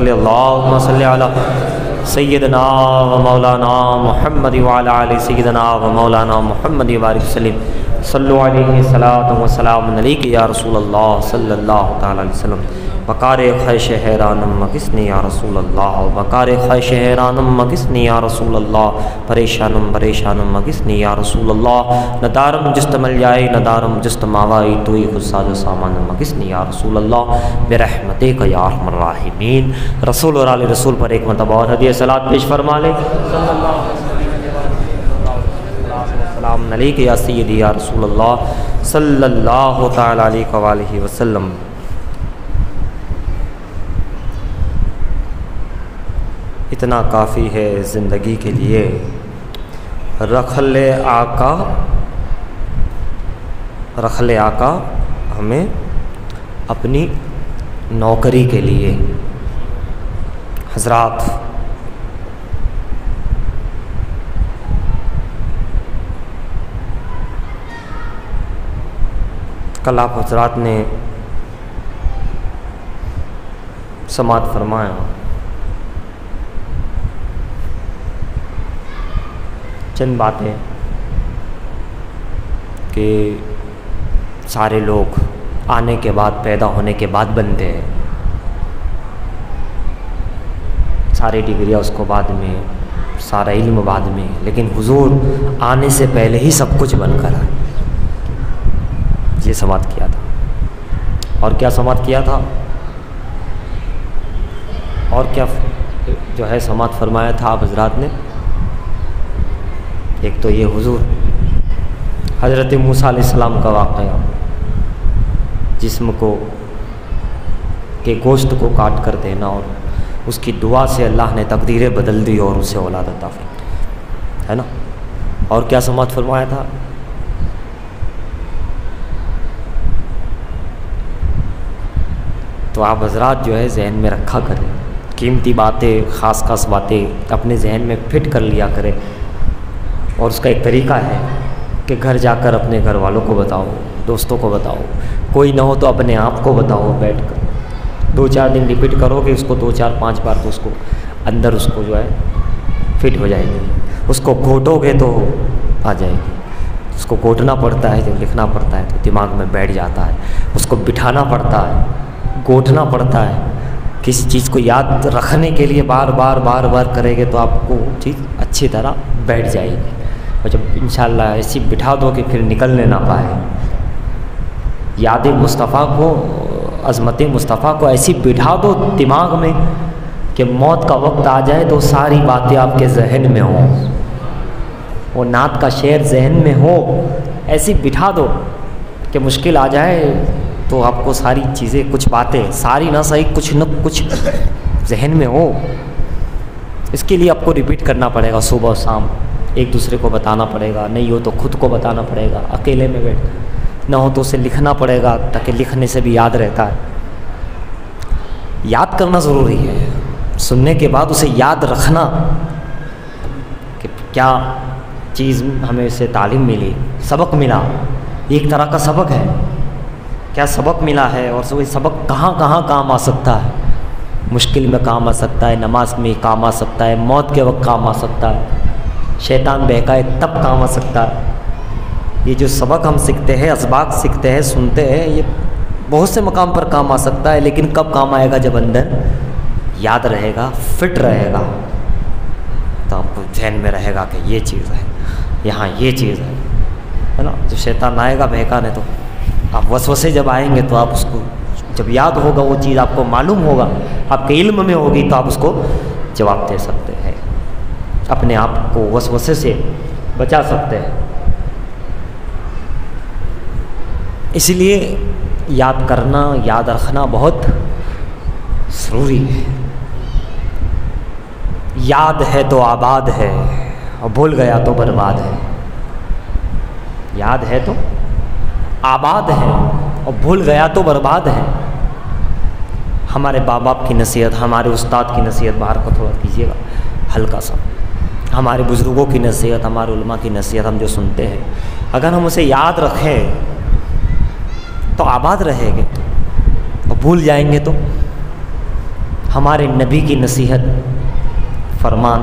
صلی اللہم صلی علی سیدنا و مولانا محمد وعلی آل سیدنا و مولانا محمد وبارک وسلم صلو علیہ صلاۃ و سلام علیک یا رسول اللہ صلی اللہ تعالی علیہ وسلم بکار خیش حیرانم مکسنی یا رسول اللہ بکار خیش حیرانم مکسنی یا رسول اللہ پریشانم پریشانم مکسنی یا رسول اللہ ندارم جست مل جائے ندارم جست ماوائی توئی خود ساز و سامان مکسنی یا رسول اللہ برحمتک یا ارحم الراحمین۔ رسول اور آل رسول پر ایک مرتبہ اور ہدیہ صلاۃ پیش فرما لیں۔ صلی اللہ السلام علیک یا سیدی یا رسول اللہ صلی اللہ تعالی علیہ وآلہ وسلم۔ اتنا کافی ہے زندگی کے لیے، رکھ لے آقا ہمیں اپنی نوکری کے لیے۔ حضرات کل آپ حضرات نے سماعت فرمایا چند باتیں کہ سارے لوگ آنے کے بعد پیدا ہونے کے بعد بنتے ہیں، ساری ڈگریاں اس کو بعد میں، سارا علم بعد میں، لیکن حضور آنے سے پہلے ہی سب کچھ بن کر آئے۔ یہ سماعت کیا تھا، اور کیا سماعت کیا تھا، اور کیا جو ہے سماعت فرمایا تھا آپ حضرات نے؟ ایک تو یہ حضور حضرت موسیٰ علیہ السلام کا واقعہ، جسم کو کہ گوشت کو کاٹ کر دینا، اور اس کی دعا سے اللہ نے تقدیریں بدل دی اور اسے اولاد عطا فرمائی، ہے نا؟ اور کیا سماعت فرمایا تھا؟ تو آپ حضرات جو ہے ذہن میں رکھا کریں، قیمتی باتیں، خاص خاص باتیں اپنے ذہن میں فٹ کر لیا کریں، اور اس کا ایک طریقہ ہے کہ گھر جا کر اپنے گھر والوں کو بتاؤ، دوستوں کو بتاؤ، کوئی نہ ہو تو اپنے آپ کو بتاؤ بیٹھ کر، 2-4 دن ریپیٹ کرو گے اس کو 2-4-5 بار، تو اس کو اندر اس کو جو ہے فٹ ہو جائے گی، اس کو گھوٹو گے تو آ جائے گی، اس کو گھوٹنا پڑتا ہے، جب لکھنا پڑتا ہے تو دماغ میں بیٹھ جاتا ہے، اس کو بٹھانا پڑتا ہے، گھوٹنا پڑتا ہے، کسی چیز کو یاد رکھنے کے لیے بار بار کرے گے تو آپ کو وہ چیز اچھی طرح بیٹھ جائے گی، اور جب انشاءاللہ ایسی بٹھا دو کہ پھر نکلنے نہ پائے۔ یاد مصطفیٰ کو، عظمت مصطفیٰ کو ایسی بٹھا دو دماغ میں کہ موت کا وقت آ جائے تو ساری باتیں آپ کے ذہن میں ہوں، وہ نعت کا شعر ذہن میں ہو، ایسی بٹھا دو کہ مشکل آ جائے تو آپ کو ساری چیزیں، کچھ باتیں، ساری نہ صحیح کچھ نہ کچھ ذہن میں ہو۔ اس کے لیے آپ کو ریپیٹ کرنا پڑے گا، صبح و شام ایک دوسرے کو بتانا پڑے گا، نہیں ہو تو خود کو بتانا پڑے گا اکیلے میں بیٹھ کر، نہ ہو تو اسے لکھنا پڑے گا تاکہ لکھنے سے بھی یاد رہتا ہے۔ یاد کرنا ضروری ہے، سننے کے بعد اسے یاد رکھنا کہ کیا چیز ہمیں اسے تعلیم ملی، سبق ملا، ایک طرح کا سبق ہے، کیا سبق ملا ہے، اور وہی سبق کہاں کہاں کام آ سکتا ہے، مشکل میں کام آ سکتا ہے، نماز میں کام آ سکتا ہے، موت کے وقت کام آ سکتا ہے، شیطان بہکائے تب کام آ سکتا ہے۔ یہ جو سبق ہم سیکھتے ہیں، اسباق سیکھتے ہیں، سنتے ہیں، یہ بہت سے مقام پر کام آ سکتا ہے، لیکن کب کام آئے گا؟ جب اندر یاد رہے گا، فٹ رہے گا، تو آپ کو ذہن میں رہے گا کہ یہ چیز ہے، یہاں یہ چیز ہے نا؟ جب شیطان آئے گا بہکانے تو آپ وسوسے جب آئیں گے تو آپ اس کو جب یاد ہوگا، وہ چیز آپ کو معلوم ہوگا، آپ کے علم میں ہوگی، تو آپ اس کو جواب دے سکتے ہیں، اپنے آپ کو وسوسے سے بچا سکتے ہیں۔ اس لیے یاد کرنا، یاد رکھنا بہت ضروری ہے۔ یاد ہے تو آباد ہے، اور بھول گیا تو برباد ہے۔ یاد ہے تو آباد ہے، اور بھول گیا تو برباد ہے۔ ہمارے ماں باپ کی نصیحت، ہمارے استاد کی نصیحت باہر کو تھوڑا کیجیے گا ہلکا سا، ہمارے بزرگوں کی نصیحت، ہمارے علماء کی نصیحت ہم جو سنتے ہیں، اگر ہم اسے یاد رکھیں تو آباد رہیں گے، اور بھول جائیں گے تو ہمارے نبی کی نصیحت فرمان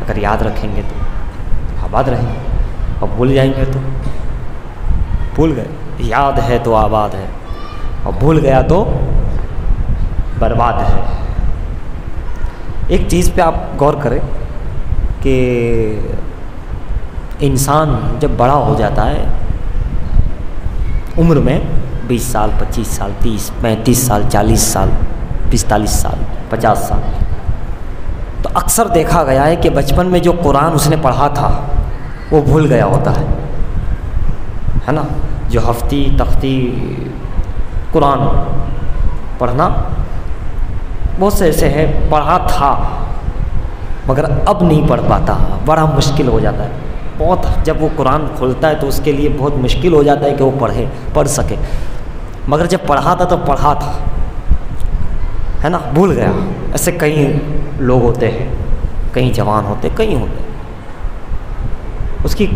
اگر یاد رکھیں گے تو آباد رہیں گے، اور بھول جائیں گے تو بھول گئے. یاد ہے تو آباد ہے، اور بھول گیا تو برباد ہے. ایک چیز پہ آپ غور کریں کہ انسان جب بڑا ہو جاتا ہے عمر میں 20 سال 25 سال 30 35 سال 40 سال 45 سال 50 سال، تو اکثر دیکھا گیا ہے کہ بچپن میں جو قرآن اس نے پڑھا تھا وہ بھول گیا ہوتا ہے نا. جو ہفتی تختی قرآن پڑھنا بہت سے ایسے ہیں پڑھا تھا مگر اب نہیں پڑھ پاتا، بڑا مشکل ہو جاتا ہے بہت. جب وہ قرآن کھولتا ہے تو اس کے لیے بہت مشکل ہو جاتا ہے کہ وہ پڑھ سکے، مگر جب پڑھا تھا تو پڑھا تھا ہے نا، بھول گیا. ایسے کئی لوگ ہوتے ہیں، کئی جوان ہوتے، کئی ہوتے. اس کی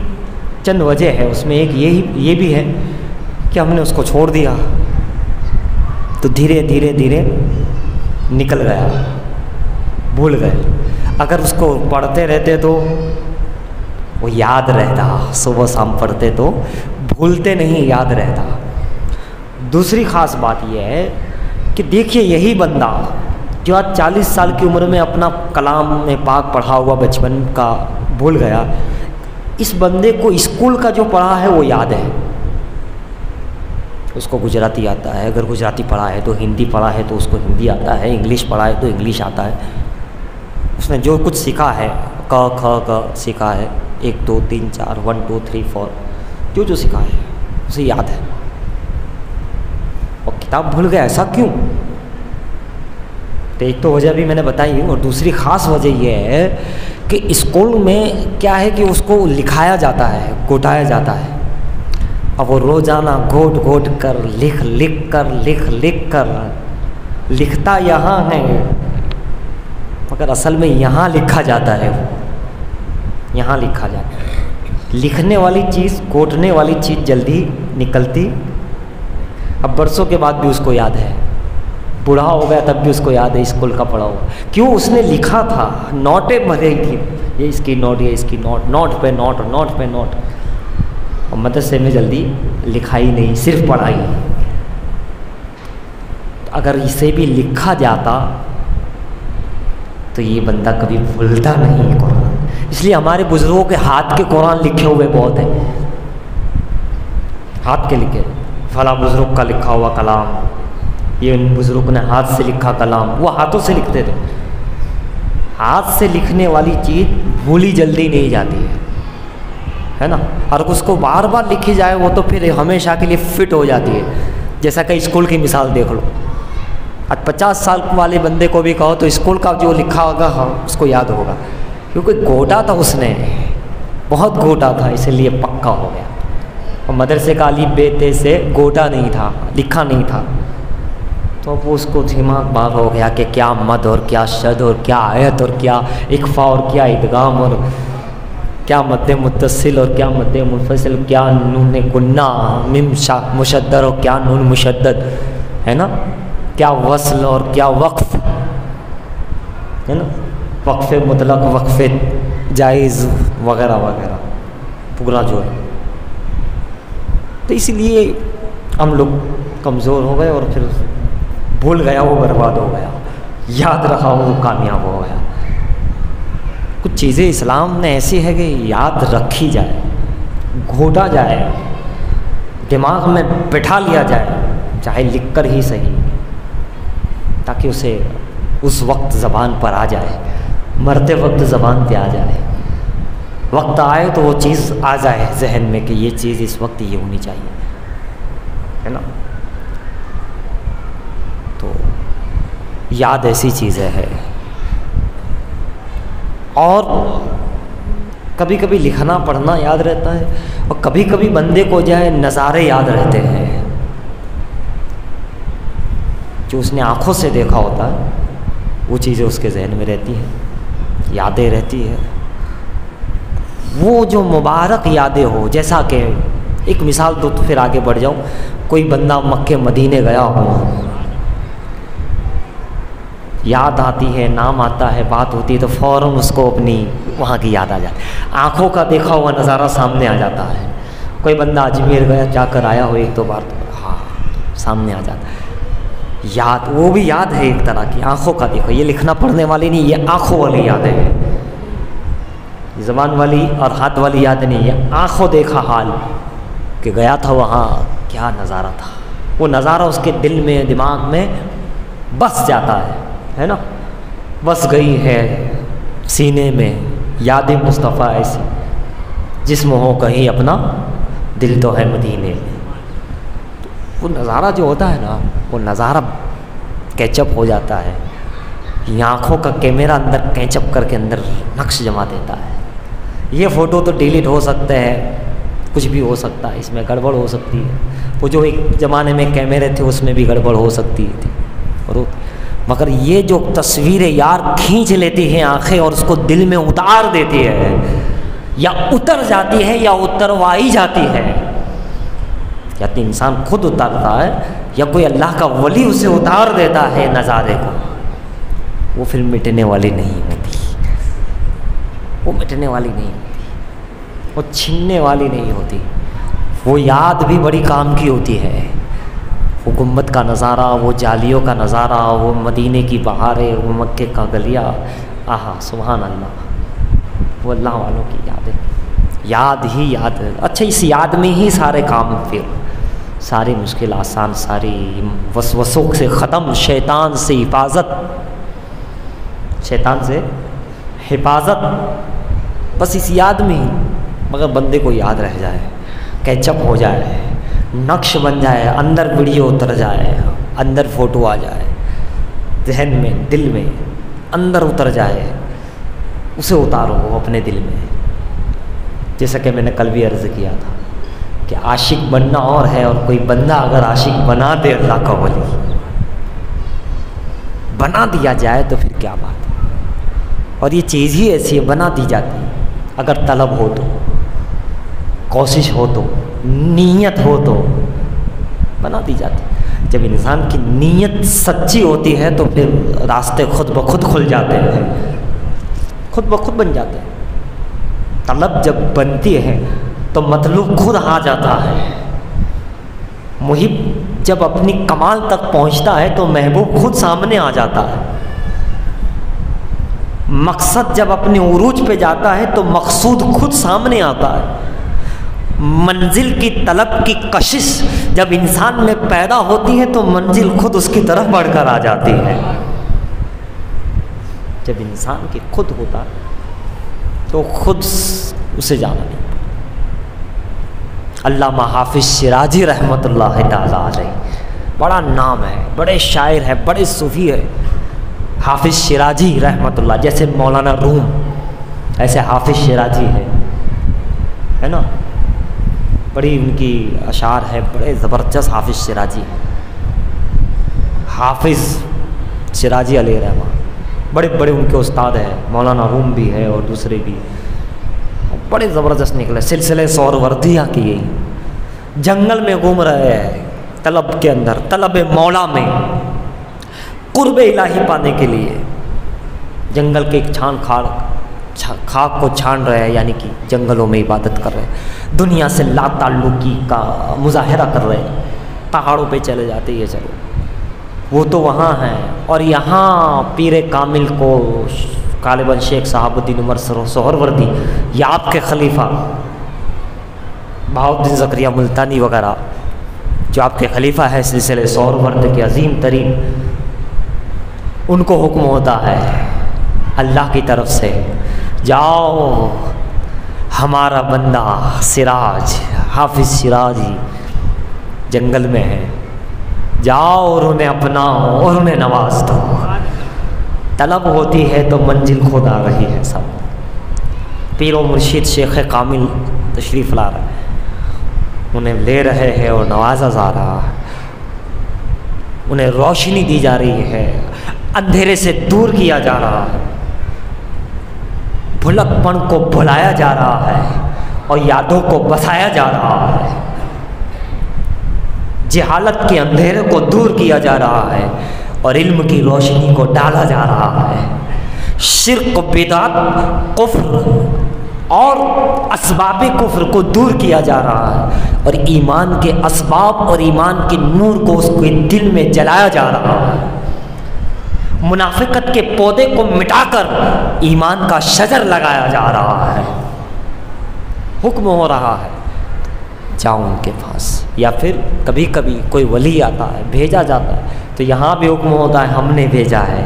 چند وجہ ہے، اس میں ایک یہ بھی ہے کہ ہم نے اس کو چھوڑ دیا تو دھیرے دھیرے دھیرے نکل گیا، بھول گئے. اگر اس کو پڑھتے رہتے تو وہ یاد رہتا، صبح شام پڑھتے تو بھولتے نہیں، یاد رہتا. دوسری خاص بات یہ ہے کہ دیکھیے یہی بندہ جو آج 40 سال کی عمر میں اپنا کلام میں پاک پڑھا ہوا بچپن کا بھول گیا، اس بندے کو اسکول کا جو پڑھا ہے وہ یاد ہے. اس کو گجراتی آتا ہے، اگر گجراتی پڑھا ہے تو ہندی پڑھا ہے تو اس کو ہندی آتا ہے، انگلش پڑھا ہے تو انگلش آتا ہے. اس نے جو کچھ سیکھا ہے ک کھ گ سیکھا ہے 1 2 3 4 1 2 3 4 جو سیکھا ہے اسے یاد ہے، اور کتاب بھول گیا. ایسا کیوں؟ تو ایک تو وجہ بھی میں نے بتائی، اور دوسری خاص وجہ یہ ہے کہ اسکول میں کیا ہے کہ اس کو لکھایا جاتا ہے، گھٹایا جاتا ہے. اب وہ روزانہ گھوٹ کر لکھ کر لکھتا یہاں ہے مگر اصل میں یہاں لکھا جاتا ہے، وہ یہاں لکھا جاتا ہے. لکھنے والی چیز، گھوٹنے والی چیز جلدی نکلتی. اب برسوں کے بعد بھی اس کو یاد ہے، بوڑھا ہو گیا تب بھی اس کو یاد ہے اسکول کا پڑھا ہوا. کیوں؟ اس نے لکھا تھا، نوٹیں بھری تھی، یہ اس کی نوٹ، یہ اس کی نوٹ، نوٹ پہ نوٹ، نوٹ پہ نوٹ. اور مدرسے میں جلدی لکھائی نہیں، صرف پڑھائی. اگر اسے بھی لکھا جاتا تو یہ بندہ کبھی بھولتا نہیں قرآن. اس لیے ہمارے بزرگوں کے ہاتھ کے قرآن لکھے ہوئے بہت ہیں، ہاتھ کے لکھے. فلاں بزرگ کا لکھا ہوا کلام، یہ ان بزرگ نے ہاتھ سے لکھا کلام، وہ ہاتھوں سے لکھتے تھے. ہاتھ سے لکھنے والی چیز بھولی جلدی نہیں جاتی ہے نا. اور اس کو بار بار لکھی جائے وہ تو پھر ہمیشہ کے لیے فٹ ہو جاتی ہے. جیسا کہ اسکول کی مثال دیکھ لو، آج 50 سال والے بندے کو بھی کہو تو اسکول کا جو لکھا ہوگا ہاں اس کو یاد ہوگا، کیونکہ گھوٹا تھا اس نے، بہت گھوٹا تھا، اسی لیے پکا ہو گیا. اور مدرسے کا الف ب ت سے گھوٹا نہیں تھا، لکھا نہیں تھا، تو اب اس کو دماغ بار ہو گیا کہ کیا مد اور کیا شد اور کیا آیت اور کیا اخفا اور کیا ادغام اور کیا مد متصل اور کیا مد منفصل، کیا نون گنہ میم مشدد اور کیا نون مشدد ہے نا، کیا وصل اور کیا وقف ہے نا، وقف مطلق، وقف جائز وغیرہ وغیرہ پورا جو ہے. تو اسی لیے ہم لوگ کمزور ہو گئے اور پھر بھول گیا وہ برباد ہو گیا، یاد رہا وہ کامیاب ہو گیا. کچھ چیزیں اسلام نے ایسی ہے کہ یاد رکھی جائے، گھوٹا جائے، دماغ میں بٹھا لیا جائے، چاہے لکھ کر ہی صحیح، تاکہ اسے اس وقت زبان پر آ جائے، مرتے وقت زبان پہ آ جائے. وقت آئے تو وہ چیز آ جائے ذہن میں کہ یہ چیز اس وقت یہ ہونی چاہیے، ہے نا. تو یاد ایسی چیزیں ہے. اور کبھی کبھی لکھنا پڑھنا یاد رہتا ہے، اور کبھی کبھی بندے کو جو ہے نظارے یاد رہتے ہیں جو اس نے آنکھوں سے دیکھا ہوتا ہے، وہ چیزیں اس کے ذہن میں رہتی ہیں، یادیں رہتی ہیں. وہ جو مبارک یادیں ہو، جیسا کہ ایک مثال دو تو پھر آگے بڑھ جاؤں. کوئی بندہ مکے مدینے گیا ہو، یاد آتی ہے، نام آتا ہے، بات ہوتی ہے تو فوراً اس کو اپنی وہاں کی یاد آ جاتی ہے، آنکھوں کا دیکھا ہوا نظارہ سامنے آ جاتا ہے۔ کوئی بندہ اجمیر گیا، جا کر آیا ہو ایک دو بار تو ہاں سامنے آ جاتا ہے یاد، وہ بھی یاد ہے ایک طرح کی، آنکھوں کا دیکھو، یہ لکھنا پڑھنے والی نہیں، یہ آنکھوں والی یادیں ہیں، زبان والی اور ہاتھ والی یاد نہیں، یہ آنکھوں دیکھا حال کہ گیا تھا وہاں، کیا نظارہ تھا، وہ نظارہ اس کے دل میں دماغ میں بس جاتا ہے نا، بس گئی ہے سینے میں یاد مصطفیٰ ایسی، جسم ہو کہیں اپنا دل تو ہے مدینے میں۔ وہ نظارہ جو ہوتا ہے نا، وہ نظارہ کیچپ ہو جاتا ہے، یہ آنکھوں کا کیمرہ اندر کیچپ کر کے اندر نقش جما دیتا ہے۔ یہ فوٹو تو ڈیلیٹ ہو سکتے ہیں، کچھ بھی ہو سکتا ہے، اس میں گڑبڑ ہو سکتی ہے، وہ جو ایک زمانے میں کیمرے تھے اس میں بھی گڑبڑ ہو سکتی تھی، مگر یہ جو تصویریں یار کھینچ لیتی ہیں آنکھیں اور اس کو دل میں اتار دیتی ہے، یا اتر جاتی ہے یا اتروائی جاتی ہے، یا تو انسان خود اتارتا ہے یا کوئی اللہ کا ولی اسے اتار دیتا ہے نظارے کو، وہ پھر مٹنے والی نہیں ہوتی، وہ مٹنے والی نہیں ہوتی، وہ چھننے والی نہیں ہوتی، وہ یاد بھی بڑی کام کی ہوتی ہے۔ وہ گنبد کا نظارہ، وہ جالیوں کا نظارہ، وہ مدینے کی بہاریں، وہ مکے کا گلیا، آہا سبحان اللہ، وہ اللہ والوں کی یادیں، یاد ہی یاد ہے۔ اچھا اس یاد میں ہی سارے کام، پھر ساری مشکل آسان، ساری وسوسوں سے ختم، شیطان سے حفاظت، شیطان سے حفاظت بس اس یاد میں ہی، مگر بندے کو یاد رہ جائے، کیچپ ہو جائے، نقش بن جائے، اندر ویڈیو اتر جائے، اندر فوٹو آ جائے، ذہن میں دل میں اندر اتر جائے، اسے اتارو اپنے دل میں۔ جیسا کہ میں نے کل بھی عرض کیا تھا کہ عاشق بننا اور ہے، اور کوئی بندہ اگر عاشق بنا دے اللہ کا ولی بنا دیا جائے تو پھر کیا بات ہے، اور یہ چیز ہی ایسی ہے بنا دی جاتی ہے، اگر طلب ہو تو، کوشش ہو تو، نیت ہو تو بنا دی جاتی۔ جب انسان کی نیت سچی ہوتی ہے تو پھر راستے خود بخود کھل جاتے ہیں، خود بخود بن جاتے ہیں۔ طلب جب بنتی ہے تو مطلوب خود آ جاتا ہے، محب جب اپنی کمال تک پہنچتا ہے تو محبوب خود سامنے آ جاتا ہے، مقصد جب اپنے عروج پہ جاتا ہے تو مقصود خود سامنے آتا ہے، منزل کی طلب کی کشش جب انسان میں پیدا ہوتی ہے تو منزل خود اس کی طرف بڑھ کر آ جاتی ہے۔ جب انسان کی خود ہوتا تو خود اسے جانا نہیں۔ علامہ حافظ شیرازی رحمۃ اللہ تعالی علیہ، بڑا نام ہے، بڑے شاعر ہے، بڑے صوفی ہے حافظ شیرازی رحمۃ اللہ، جیسے مولانا روم ایسے حافظ شیرازی ہے نا، بڑی ان کی اشعار ہے، بڑے زبردست حافظ شیرازی ہے، حافظ شیرازی علیہ رحمہ، بڑے بڑے ان کے استاد ہیں، مولانا روم بھی ہے اور دوسرے بھی، بڑے زبردست نکلے، سلسلے سہروردیہ کیے، جنگل میں گھوم رہے ہیں طلب کے اندر، طلب مولا میں، قرب الہی پانے کے لیے، جنگل کے ایک خاک کو چھان رہے ہیں، یعنی کہ جنگلوں میں عبادت کر رہے ہیں، دنیا سے لا تعلقی کا مظاہرہ کر رہے ہیں، پہاڑوں پہ چلے جاتے یہ چلو، وہ تو وہاں ہیں، اور یہاں پیر کامل کو غالباً شیخ صحاب الدین عمر سہروردی یا آپ کے خلیفہ بہاؤالدین زکریا ملتانی وغیرہ جو آپ کے خلیفہ ہے سلسلے سہرورد کے عظیم ترین، ان کو حکم ہوتا ہے اللہ کی طرف سے، جاؤ ہمارا بندہ سراج حافظ شیرازی جنگل میں ہے، جاؤ اور انہیں اپناؤ اور انہیں نواز دو۔ طلب ہوتی ہے تو منزل خود آ رہی ہے، سب پیر و مرشد شیخ کامل تشریف لا رہے ہیں، انہیں لے رہے ہیں اور نوازا جا رہا ہے، انہیں روشنی دی جا رہی ہے، اندھیرے سے دور کیا جا رہا ہے، بھلک پن کو بھلایا جا رہا ہے اور یادوں کو بسایا جا رہا ہے، جہالت کے اندھیرے کو دور کیا جا رہا ہے، اور علم کی روشنی کو ڈالا جا رہا ہے۔ شرک، بدعت، کفر اور اسباب کفر کو دور کیا جا رہا ہے، اور ایمان کے اسباب اور ایمان کے نور کو اس کے دل میں جلایا جا رہا ہے۔ منافقت کے پودے کو مٹا کر ایمان کا شجر لگایا جا رہا ہے۔ حکم ہو رہا ہے جاؤ ان کے پاس، یا پھر کبھی کبھی کوئی ولی آتا ہے، بھیجا جاتا ہے، تو یہاں بھی حکم ہوتا ہے ہم نے بھیجا ہے،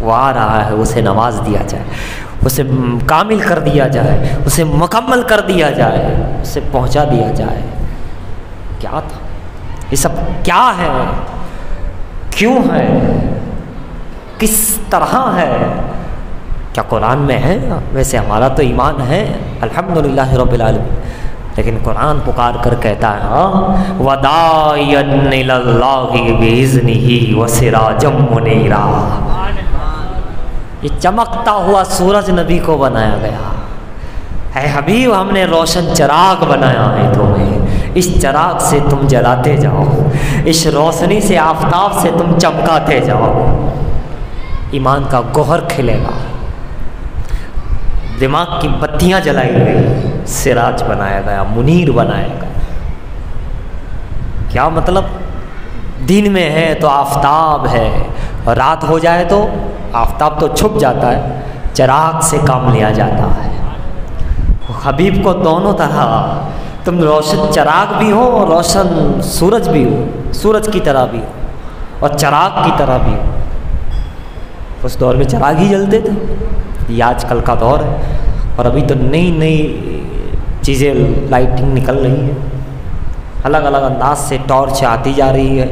وہ آ رہا ہے، اسے نواز دیا جائے، اسے کامل کر دیا جائے، اسے مکمل کر دیا جائے، اسے پہنچا دیا جائے۔ کیا تھا یہ سب؟ کیا ہے؟ کیوں ہے؟ کس طرح ہے؟ کیا قرآن میں ہے؟ ویسے ہمارا تو ایمان ہے الحمدللہ رب العالمین، لیکن قرآن پکار کر کہتا ہے وَدَاعِيًا إِلَى اللَّهِ بِإِذْنِهِ وَسِرَاجًا مُنِيرًا۔ یہ چمکتا ہوا سورج نبی کو بنایا گیا ہے۔ حبیب ہم نے روشن چراغ بنایا ہے تمہیں، اس چراغ سے تم جلاتے جاؤ، اس روشنی سے، آفتاب سے تم چمکاتے جاؤ، ایمان کا گوہر کھلے گا، دماغ کی بتیاں جلائی گئی، سراج بنایا گیا، منیر بنایا گیا۔ کیا مطلب؟ دن میں ہے تو آفتاب ہے، اور رات ہو جائے تو آفتاب تو چھپ جاتا ہے، چراغ سے کام لیا جاتا ہے۔ حبیب کو دونوں طرح، تم روشن چراغ بھی ہو اور روشن سورج بھی ہو، سورج کی طرح بھی ہو اور چراغ کی طرح بھی ہو۔ اس دور میں چراغ ہی جلتے تھے، یہ آج کل کا دور ہے، اور ابھی تو نئی نئی چیزیں لائٹنگ نکل رہی ہے، الگ الگ انداز سے ٹارچ آتی جا رہی ہے،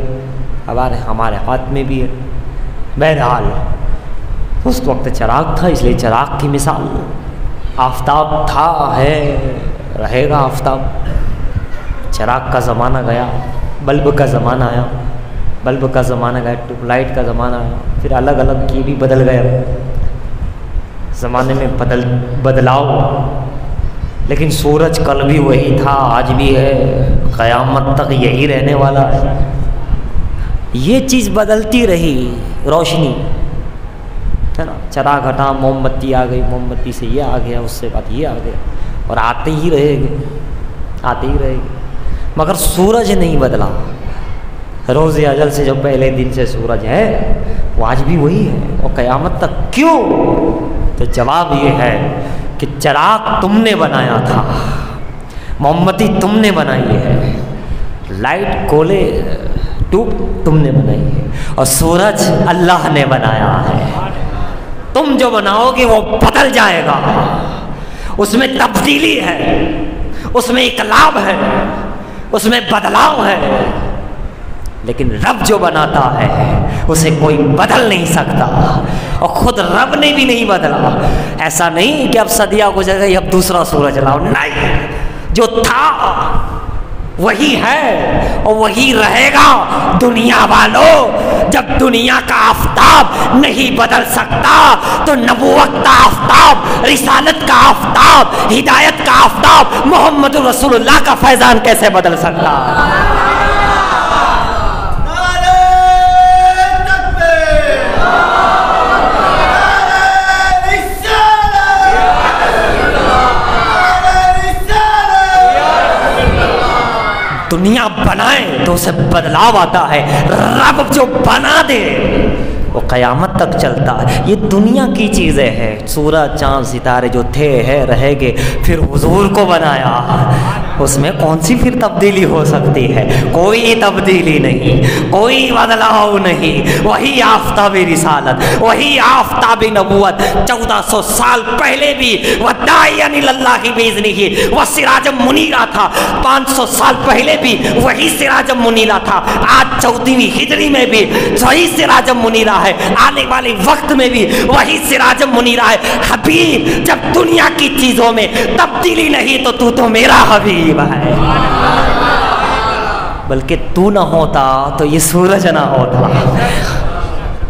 ہمارے ہاتھ میں بھی ہے۔ بہرحال اس وقت چراغ تھا، اس لیے چراغ کی مثال، آفتاب تھا، ہے، رہے گا آفتاب۔ چراغ کا زمانہ گیا، بلب کا زمانہ آیا، بلب کا زمانہ گیا، ٹیوب لائٹ کا زمانہ آیا، پھر الگ الگ یہ بھی بدل گئے، زمانے میں بدلاؤ، لیکن سورج کل بھی وہی تھا، آج بھی ہے، قیامت تک یہی رہنے والا ہے۔ یہ چیز بدلتی رہی، روشنی ہے نا، چراغ ہٹا، موم بتی آ گئی، موم بتی سے یہ آ گیا، اس سے بعد یہ آ گیا، اور آتے ہی رہے گے، آتے ہی رہے گے، مگر سورج نہیں بدلا۔ روز اجل سے جو پہلے دن سے سورج ہے وہ آج بھی وہی ہے، اور قیامت تک۔ کیوں؟ تو جواب یہ ہے کہ چراغ تم نے بنایا تھا، موم بتی تم نے بنائی ہے، لائٹ کولے ٹیوب تم نے بنائی ہے، اور سورج اللہ نے بنایا ہے۔ تم جو بناؤ گے وہ بدل جائے گا، اس میں تبدیلی ہے، اس میں انقلاب ہے، اس میں بدلاؤ ہے، لیکن رب جو بناتا ہے اسے کوئی بدل نہیں سکتا، اور خود رب نے بھی نہیں بدلا۔ ایسا نہیں کہ اب صدیہ گزر گئی اب دوسرا سورج لاؤ، نہیں، جو تھا وہی ہے اور وہی رہے گا۔ دنیا والوں، جب دنیا کا آفتاب نہیں بدل سکتا تو نبوت کا آفتاب، رسالت کا آفتاب، ہدایت کا آفتاب، محمد رسول اللہ کا فیضان کیسے بدل سکتا؟ دنیا بنائے تو اسے بدلاؤ آتا ہے، رب جو بنا دے وہ قیامت تک چلتا ہے۔ یہ دنیا کی چیزیں ہیں، سورج چاند ستارے جو تھے ہیں رہیں گے، پھر حضور کو بنایا، اس میں کون سی پھر تبدیلی ہو سکتی ہے؟ کوئی تبدیلی نہیں، کوئی بدلاؤ نہیں، وہی آفتاب رسالت، وہی آفتاب نبوت 1400 سال پہلے بھی وَدَاعِيًا إِلَى اللَّهِ بِإِذْنِهِ وَسِرَاجًا مُنِيرًا تھا، 500 سال پہلے بھی وہی سراجا منیرا تھا، آج 14ویں ہجری میں بھی وہی سراجا منیرا ہے، آنے والے وقت میں بھی وہی سراجا منیرا ہے۔ حبیب، جب دنیا کی چیزوں میں تبدیلی نہیں تو تو میرا حبیب ہے، بلکہ تو نہ ہوتا تو یہ سورج نہ ہوتا،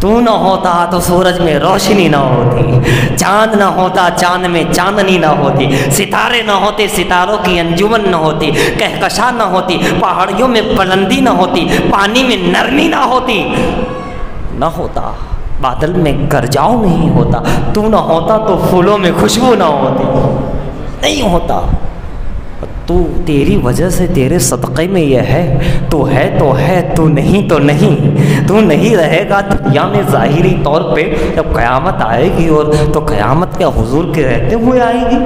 تو نہ ہوتا تو سورج میں روشنی نہ ہوتی، چاند نہ ہوتا چاند میں چاندنی نہ ہوتی، ستارے نہ ہوتے ستاروں کی انجمن نہ ہوتی، کہکشاں نہ ہوتی، پہاڑیوں میں بلندی نہ ہوتی، پانی میں نرمی نہ ہوتی، نہ ہوتا بادل میں گرجاؤ نہیں ہوتا، تو نہ ہوتا تو پھولوں میں خوشبو نہ ہوتی، نہیں ہوتا۔ تو تیری وجہ سے تیرے صدقے میں یہ ہے، تو ہے تو ہے، تو نہیں تو نہیں، تو نہیں رہے گا دنیا میں ظاہری طور پہ، جب قیامت آئے گی اور تو قیامت کیا حضور کے رہتے ہوئے آئے گی؟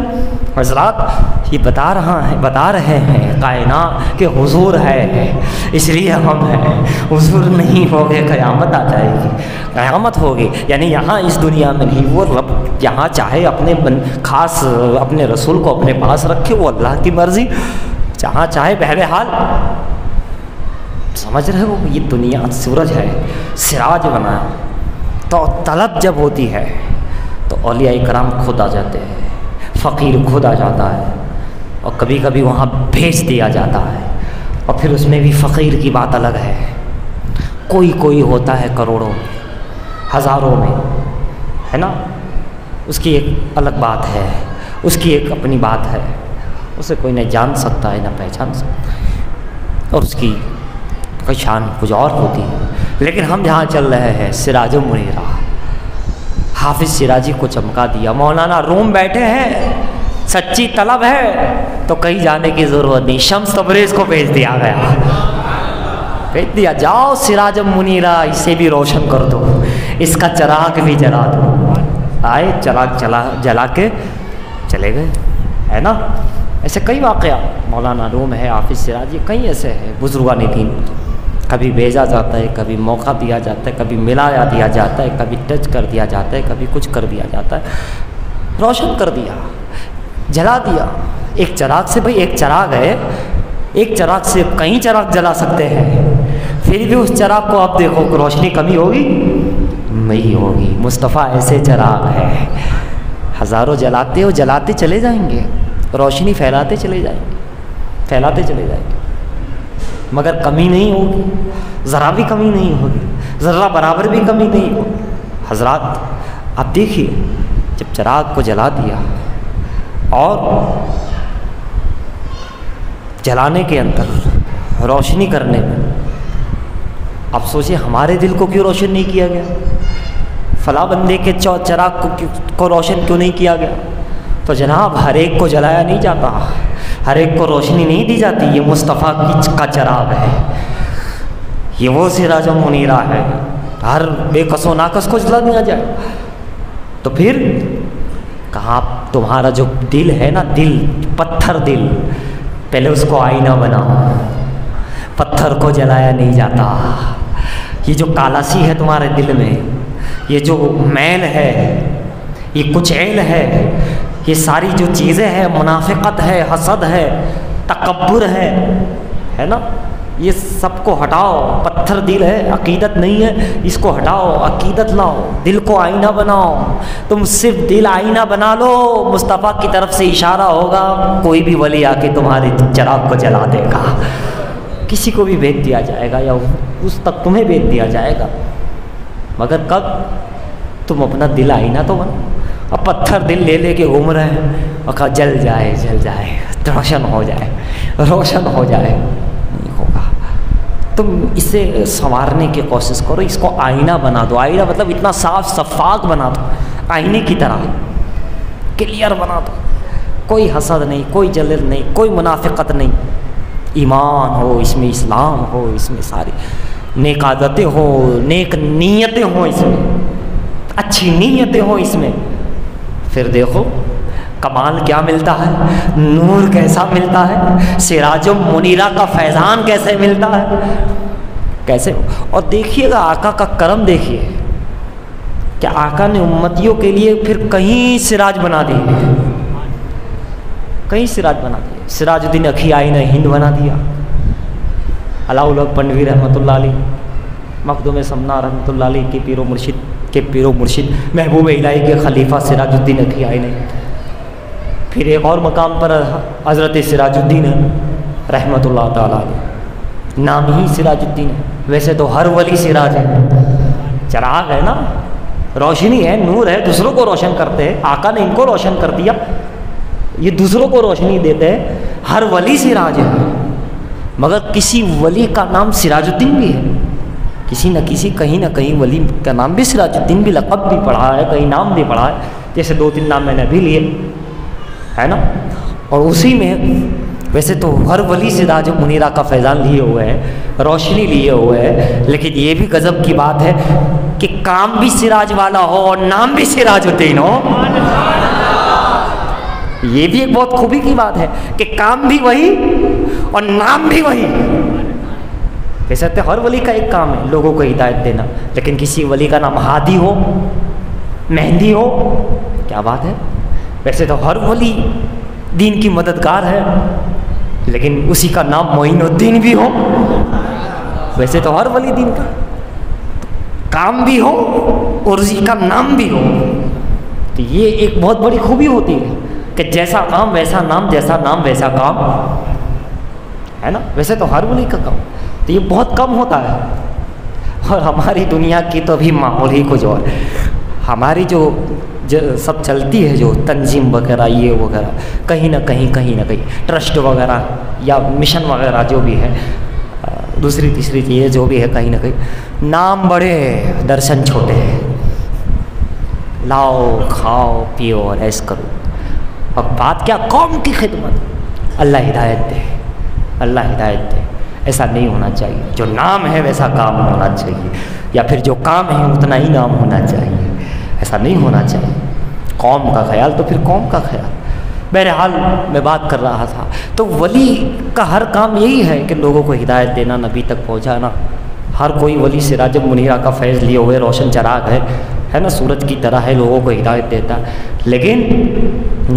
حضرات یہ بتا رہے ہیں کائنات کہ حضور ہے اس لیے ہم ہیں، حضور نہیں ہوگے قیامت آ جائے گی، قیامت ہوگی، یعنی یہاں اس دنیا میں نہیں، وہ رب یہاں چاہے اپنے خاص اپنے رسول کو اپنے پاس رکھے، وہ اللہ کی مرضی، جہاں چاہے بہرحال سمجھ رہے ہو، یہ دنیا سورج ہے، سراج بنایا، تو طلب جب ہوتی ہے تو اولیاء کرام خود آ جاتے ہیں، فقیر خود آ جاتا ہے، اور کبھی کبھی وہاں بھیج دیا جاتا ہے، اور پھر اس میں بھی فقیر کی بات الگ ہے، کوئی ہوتا ہے کروڑوں ہزاروں میں، ہے نا، اس کی ایک الگ بات ہے، اس کی ایک اپنی بات ہے، اسے کوئی نہ جان سکتا ہے نہ پہچان سکتا ہے، اور اس کی کوئی شان کچھ اور ہوتی ہے، لیکن ہم جہاں چل رہے ہیں سراج و منیرہ، حافظ سراجی کو چمکا دیا، مولانا روم بیٹھے ہیں، سچی طلب ہے تو کہیں جانے کی ضرورت نہیں، شمس تبریز کو بھیج دیا گیا، بھیج دیا، جاؤ سراج و منیرہ اسے بھی روشن کر دو، اس کا چراغ بھی جلا دو، آئے چراغ جلا کے چلے گئے، ہے نا۔ ایسے کئی واقعات، مولانا روم ہے، حافظ سراجی، کئی ایسے ہیں بزرگان دین، کبھی بھیجا جاتا ہے، کبھی موقع دیا جاتا ہے، کبھی ملایا دیا جاتا ہے، کبھی ٹچ کر دیا جاتا ہے، کبھی کچھ کر دیا جاتا ہے، روشن کر دیا، جلا دیا۔ ایک چراغ سے، بھائی ایک چراغ ہے، ایک چراغ سے کئی چراغ جلا سکتے ہیں، پھر بھی اس چراغ کو آپ دیکھو روشنی کمی ہوگی نہیں ہوگی، مصطفیٰ ایسے چراغ ہے، ہزاروں جلاتے ہو، جلاتے چلے جائیں گے، روشنی پھیلاتے چلے جائیں گے، پھیلاتے چلے جائیں گے، مگر کمی نہیں ہوگی، ذرا بھی کمی نہیں ہوگی، ذرہ برابر بھی کمی نہیں ہوگی۔ حضرات آپ دیکھیے، جب چراغ کو جلا دیا اور جلانے کے اندر روشنی کرنے میں، اب سوچیں ہمارے دل کو کیوں روشن نہیں کیا گیا، فلاں بندے کے چراغ کو روشن کیوں نہیں کیا گیا؟ تو جناب ہر ایک کو جلایا نہیں جاتا، ہر ایک کو روشنی نہیں دی جاتی، یہ مصطفیٰ کا چراغ ہے، یہ وہ سراج و منیرہ ہے، ہر بے کس و ناکس کو جلا دیا جائے؟ تو پھر کہاں تمہارا جو دل ہے نا، دل پتھر دل، پہلے اس کو آئینہ بناؤ، پتھر کو جلایا نہیں جاتا، یہ جو کالسی ہے تمہارے دل میں، یہ جو میل ہے، یہ کچیل ہے، یہ ساری جو چیزیں ہیں، منافقت ہے، حسد ہے، تکبر ہے نا، یہ سب کو ہٹاؤ، پتھر دل ہے، عقیدت نہیں ہے، اس کو ہٹاؤ، عقیدت لاؤ، دل کو آئینہ بناؤ، تم صرف دل آئینہ بنا لو، مصطفیٰ کی طرف سے اشارہ ہوگا، کوئی بھی ولی آ کے تمہارے چراغ کو جلا دے گا، کسی کو بھی بھیج دیا جائے گا یا اس تک تمہیں بھیج دیا جائے گا، مگر کب؟ تم اپنا دل آئینہ تو بنا، اب پتھر دل لے لے کے گھوم رہے ہیں اور کہا جل جائے روشن ہو جائے، نہیں ہوگا۔ تم اسے سنوارنے کی کوشش کرو، اس کو آئینہ بنا دو، آئینہ مطلب اتنا صاف شفاف بنا دو، آئینے کی طرح کلیئر بنا دو، کوئی حسد نہیں، کوئی جلل نہیں، کوئی منافقت نہیں، ایمان ہو اس میں، اسلام ہو اس میں، ساری نیک عادتیں ہو، نیک نیتیں ہوں اس میں، اچھی نیتیں ہوں اس میں، پھر دیکھو کمال کیا ملتا ہے، نور کیسا ملتا ہے، سراج و منیرہ کا فیضان کیسے ملتا ہے، کیسے۔ اور دیکھیے گا آقا کا کرم، دیکھیے کہ آقا نے امتیوں کے لیے پھر کہیں سراج بنا دیے، کہیں سراج بنا دیے، سراج الدین اکھیائی نے ہند بنا دیا، علاء الحق پنڈوی رحمۃ اللہ علیہ، مخدوم سمنا رحمۃ اللہ علیہ کے پیر و مرشد محبوب الہی کے خلیفہ سراج الدین اکھیائی نے، پھر ایک اور مقام پر حضرت سراج الدین رحمۃ اللہ تعالیٰ علیہ، نام ہی سراج الدین ہے، ویسے تو ہر ولی سراج ہے، چراغ ہے نا، روشنی ہے، نور ہے، دوسروں کو روشن کرتے ہیں، آقا نے ان کو روشن کر دیا، یہ دوسروں کو روشنی دیتے ہیں، ہر ولی سراج ہے، مگر کسی ولی کا نام سراج الدین بھی ہے، کسی نہ کسی کہیں نہ کہیں ولی کا نام بھی سراج الدین بھی لقب بھی پڑھا ہے، کہیں نام بھی پڑھا ہے، جیسے 2-3 نام میں نے بھی لیے ہے نا. اور اسی میں ویسے تو ہر ولی سراج منیرہ کا فیضان لیے ہوئے ہیں، روشنی لیے ہوئے ہیں، لیکن یہ بھی غضب کی بات ہے کہ کام بھی سراج والا ہو اور نام بھی سراج الدین ہو. یہ بھی ایک بہت خوبی کی بات ہے کہ کام بھی وہی اور نام بھی وہی. ویسے تو ہر ولی کا ایک کام ہے لوگوں کو ہدایت دینا، لیکن کسی ولی کا نام ہادی ہو، مہندی ہو، کیا بات ہے. ویسے تو ہر ولی دین کی مددگار ہے، لیکن اسی کا نام معین الدین بھی ہو. ویسے تو ہر ولی دین کا کام بھی ہو اور اسی کا نام بھی ہو. تو یہ ایک بہت بڑی خوبی ہوتی ہے کہ جیسا کام ویسا نام، جیسا نام ویسا کام ہے نا. ویسے تو ہر ولی کا کام تو یہ بہت کم ہوتا ہے. اور ہماری دنیا کی تو بھی ماحول ہی کچھ اور. ہماری جو سب چلتی ہے جو تنظیم وغیرہ یہ وغیرہ، کہیں نہ کہیں ٹرسٹ وغیرہ یا مشن وغیرہ جو بھی ہے، دوسری تیسری چیزیں جو بھی ہے، کہیں نہ کہیں نام بڑے درشن چھوٹے ہیں. لاؤ کھاؤ پیو اور ایس کرو، اور بات کیا قوم کی خدمت. اللہ ہدایت دے، اللہ ہدایت دے. ایسا نہیں ہونا چاہیے. جو نام ہے ویسا کام ہونا چاہیے، یا پھر جو کام ہے اتنا ہی نام ہونا چاہیے. ایسا نہیں ہونا چاہیے. قوم کا خیال تو پھر قوم کا خیال. بہرحال میں بات کر رہا تھا تو ولی کا ہر کام یہی ہے کہ لوگوں کو ہدایت دینا، نبی تک پہنچانا. ہر کوئی ولی سراج منیرہ کا فیض لیے ہوئے روشن چراغ ہے نا، سورج کی طرح ہے، لوگوں کو ہدایت دیتا ہے. لیکن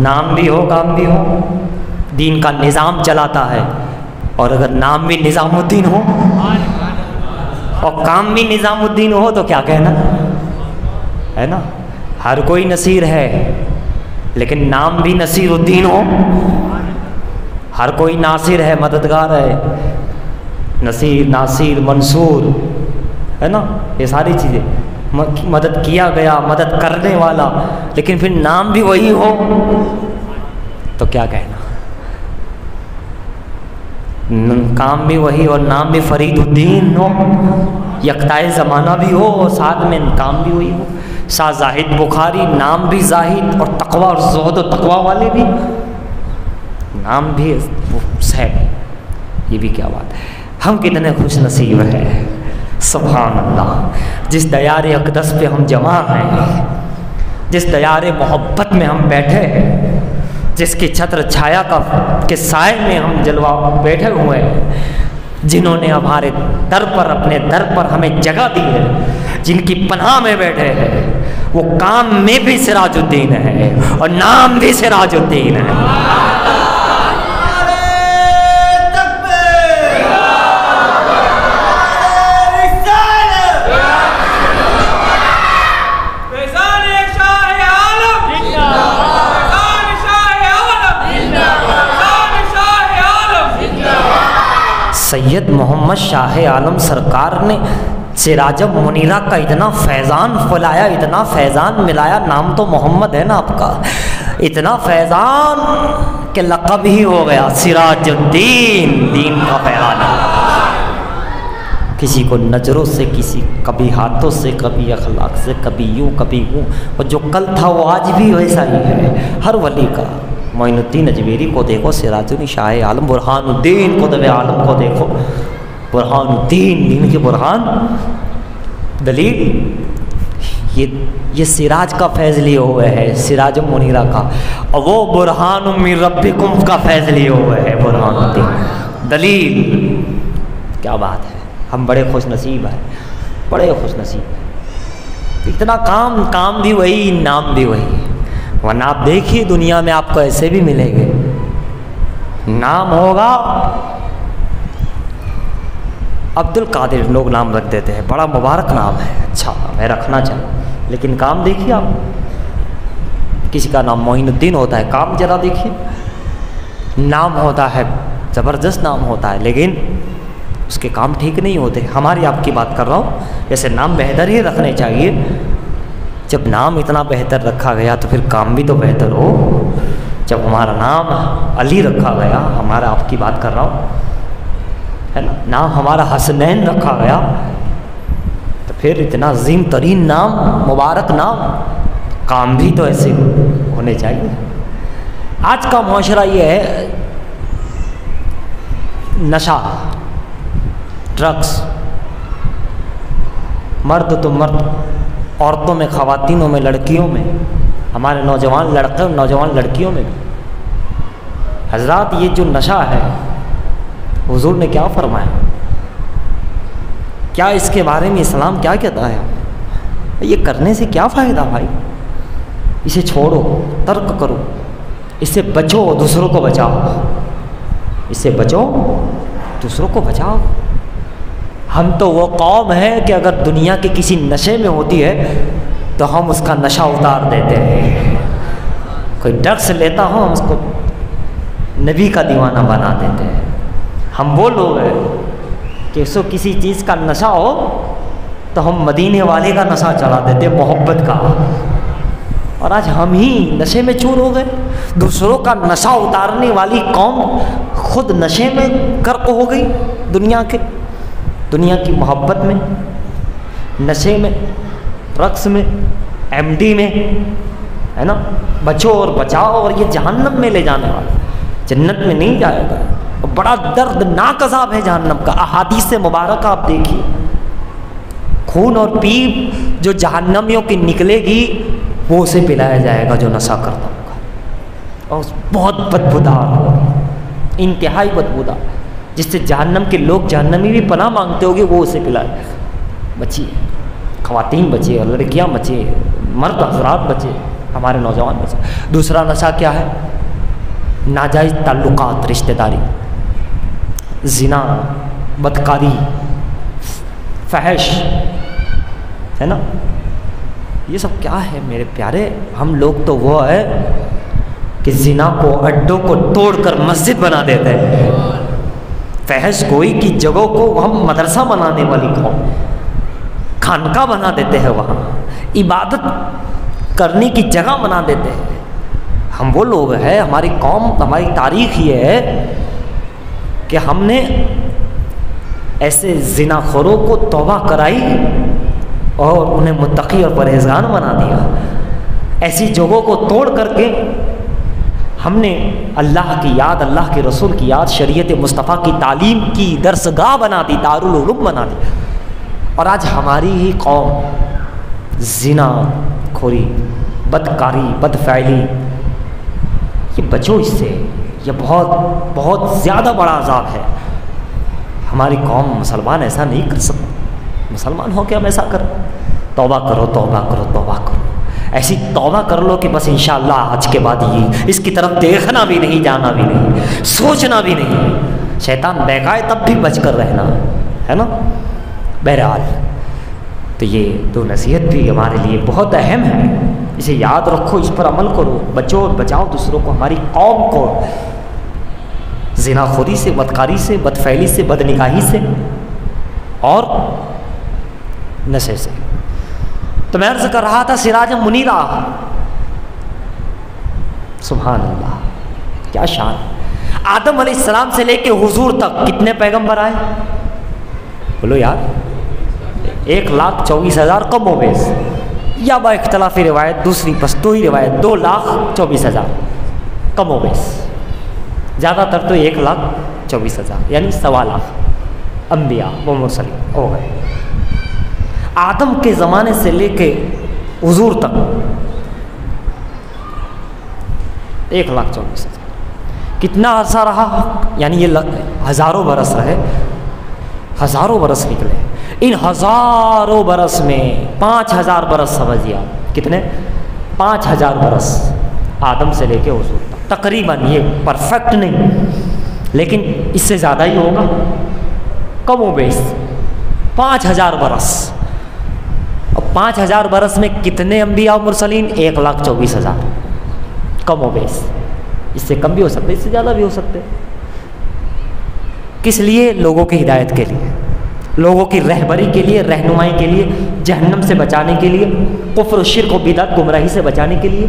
نام بھی ہو کام بھی ہو، دین کا نظام چلاتا ہے. اور اگر نام بھی نظام الدین ہو اور کام بھی نظام الدین ہو تو کیا کہنا ہے نا. ہر کوئی نصیر ہے لیکن نام بھی نصیر الدین ہو. ہر کوئی ناصر ہے، مددگار ہے، نصیر ناصر منصور ہے نا. یہ ساری چیزیں مدد کیا گیا، مدد کرنے والا، لیکن پھر نام بھی وہی ہو تو کیا کہنا. کام بھی وہی اور نام بھی فرید الدین ہو، یکتائے زمانہ بھی ہو اور ساتھ میں کام بھی وہی ہو. شاہ زاہد بخاری نام بھی زاہد اور تقوی اور زہد و تقوی والے بھی، نام بھی صاحب. یہ بھی کیا بات ہے. ہم کتنے خوش نصیب ہیں، سبحان اللہ، جس دیار اقدس پہ ہم جمع ہیں، جس دیار محبت میں ہم بیٹھے ہیں، جس کی چھتر چھایا کے سائے میں ہم جلوہ بیٹھے ہوئے ہیں، جنہوں نے ہمارے در پر، اپنے در پر ہمیں جگہ دی ہے، جن کی پناہ میں بیٹھے ہیں، وہ کام میں بھی سراج الدین ہے اور نام بھی سراج الدین ہے. سید محمد شاہ عالم سرکار نے سراج منیرہ کا اتنا فیضان پھیلایا، اتنا فیضان ملایا. نام تو محمد ہے نا آپ کا، اتنا فیضان کہ لقب ہی ہو گیا سراج الدین، دین کا فیضان. کسی کو نظروں سے، کسی کبھی ہاتھوں سے، کبھی اخلاق سے، کبھی یوں کبھی یوں. اور جو کل تھا وہ آج بھی ویسا ہی ہے ہر ولی کا. معین الدین اجمیری کو دیکھو، سراج الدین شاہ عالم، برہان الدین قطب عالم کو دیکھو، برہان الدین، دین کے برہان. دلیل یہ سراج کا فیض لیے ہوئے ہے، سراج منیرہ کا، اور وہ برہان من ربکم کا فیض لیے ہوئے ہے، برہان الدین. دلیل کیا بات ہے. ہم بڑے خوش نصیب ہیں، بڑے خوش نصیب. اتنا کام بھی وہی، نام بھی وہی. ورنہ آپ دیکھیے دنیا میں آپ کو ایسے بھی ملیں گے، نام ہوگا عبد القادر، لوگ نام رکھ دیتے ہیں، بڑا مبارک نام ہے، اچھا میں رکھنا چاہوں، لیکن کام دیکھیے آپ. کسی کا نام معین الدین ہوتا ہے، کام ذرا دیکھیے. نام ہوتا ہے، زبردست نام ہوتا ہے، لیکن اس کے کام ٹھیک نہیں ہوتے. ہماری آپ کی بات کر رہا ہوں، جیسے نام بہتر ہی رکھنے چاہیے. جب نام اتنا بہتر رکھا گیا تو پھر کام بھی تو بہتر ہو. جب ہمارا نام علی رکھا گیا، ہمارا آپ کی بات کر رہا ہوں ہے نا، نام ہمارا حسنین رکھا گیا تو پھر اتنا عظیم ترین نام، مبارک نام، کام بھی تو ایسے ہونے چاہیے۔ آج کا معاشرہ یہ ہے، نشہ، ڈرگس، مرد تو مرد، عورتوں میں، خواتینوں میں، لڑکیوں میں، ہمارے نوجوان لڑکے اور نوجوان لڑکیوں میں بھی۔ حضرات یہ جو نشہ ہے، حضور نے کیا فرمایا؟ کیا اس کے بارے میں اسلام کیا کہتا ہے؟ یہ کرنے سے کیا فائدہ بھائی؟ اسے چھوڑو، ترک کرو، اس سے بچو، دوسروں کو بچاؤ، اس سے بچو، دوسروں کو بچاؤ۔ ہم تو وہ قوم ہے کہ اگر دنیا کے کسی نشے میں ہوتی ہے تو ہم اس کا نشہ اتار دیتے ہیں۔ کوئی ڈرگس لیتا ہو، ہم اس کو نبی کا دیوانہ بنا دیتے ہیں۔ ہم وہ لوگ ہیں کہ اس کو کسی چیز کا نشہ ہو تو ہم مدینے والے کا نشہ چلا دیتے، محبت کا۔ اور آج ہم ہی نشے میں چور ہو گئے، دوسروں کا نشہ اتارنے والی قوم خود نشے میں غرق ہو گئی، دنیا کی محبت میں، نشے میں، رقص میں، ایم ڈی میں، ہے نا؟ بچو اور بچاؤ، اور یہ جہنم میں لے جانے والا، جنت میں نہیں جائے گا۔ بڑا دردناک عذاب ہے جہنم کا۔ احادیث مبارکہ آپ دیکھیے، خون اور پیپ جو جہنمیوں کی نکلے گی وہ اسے پلایا جائے گا جو نشہ کرتا ہوگا، اور بہت بدبودار ہوگا، انتہائی بدبودار، جس سے جہنم کے لوگ، جہنمی بھی پناہ مانگتے ہوگے، وہ اسے پلائے۔ بچیے، خواتین بچے، لڑکیاں بچے، مرد حضرات بچے، ہمارے نوجوان بچے۔ دوسرا نشہ کیا ہے؟ ناجائز تعلقات، رشتہ داری، زنا، بدکاری، فحش، ہے نا؟ یہ سب کیا ہے میرے پیارے؟ ہم لوگ تو وہ ہے کہ زنا کو، اڈوں کو توڑ کر مسجد بنا دیتے ہیں، فحش گوئی کی جگہوں کو ہم مدرسہ بنانے والی قوم، خانقاہ بنا دیتے ہیں، وہاں عبادت کرنے کی جگہ بنا دیتے ہیں۔ ہم وہ لوگ ہیں، ہماری قوم، ہماری تاریخ یہ ہے کہ ہم نے ایسے زنا خوروں کو توبہ کرائی اور انہیں متقی اور پرہیزگار بنا دیا۔ ایسی جگہوں کو توڑ کر کے ہم نے اللہ کی یاد، اللہ کے رسول کی یاد، شریعت مصطفیٰ کی تعلیم کی درسگاہ بنا دی، دارالعلوم بنا دی۔ اور آج ہماری ہی قوم زنا خوری، بدکاری، بدفعلی، یہ بچو اس سے، یہ بہت بہت زیادہ بڑا عذاب ہے۔ ہماری قوم، مسلمان ایسا نہیں کر سکتے۔ مسلمان ہو کے ہم ایسا کریں؟ توبہ کرو، توبہ کرو، توبہ کرو، ایسی توبہ کر لو کہ بس انشاءاللہ آج کے بعد یہ اس کی طرف دیکھنا بھی نہیں، جانا بھی نہیں، سوچنا بھی نہیں۔ شیطان بہکائے تب بھی بچ کر رہنا ہے نا۔ بہرحال تو یہ دو نصیحت بھی ہمارے لیے بہت اہم ہے، اسے یاد رکھو، اس پر عمل کرو، بچو اور بچاؤ دوسروں کو، ہماری قوم کو زنا خوری سے، بدکاری سے، بدفعلی سے، بدنگاہی سے اور نشے سے۔ تو میں عرض کر رہا تھا سراج منیرہ، سبحان اللہ، کیا شان۔ آدم علیہ السلام سے لے کے حضور تک کتنے پیغمبر آئے؟ بولو یار، 1,24,000 کم و بیش، یا با اختلاف روایت دوسری، بس دو ہی روایت، 2,24,000 کم و بیش، زیادہ تر تو 1,24,000 یعنی 1.25 انبیاء و مرسلین ہو گئے۔ آدم کے زمانے سے لے کے حضور تک 1,24,000 کتنا عرصہ رہا؟ یعنی یہ ہزاروں برس رہے، ہزاروں برس نکلے۔ ان ہزاروں برس میں 5,000 برس سمجھیا، کتنے؟ 5,000 برس آدم سے لے کے حضور تک، تقریباً، یہ پرفیکٹ نہیں لیکن اس سے زیادہ ہی ہوگا، کم و بیش 5,000 برس۔ اور 5,000 برس میں کتنے انبیاء و مرسلین؟ 1,24,000 کم و بیش۔ اس سے کم بھی ہو سکتے، اس سے زیادہ بھی ہو سکتے۔ کس لیے؟ لوگوں کی ہدایت کے لیے، لوگوں کی رہبری کے لیے، رہنمائی کے لیے، جہنم سے بچانے کے لیے، کفر و شرک و بدعت گمراہی سے بچانے کے لیے،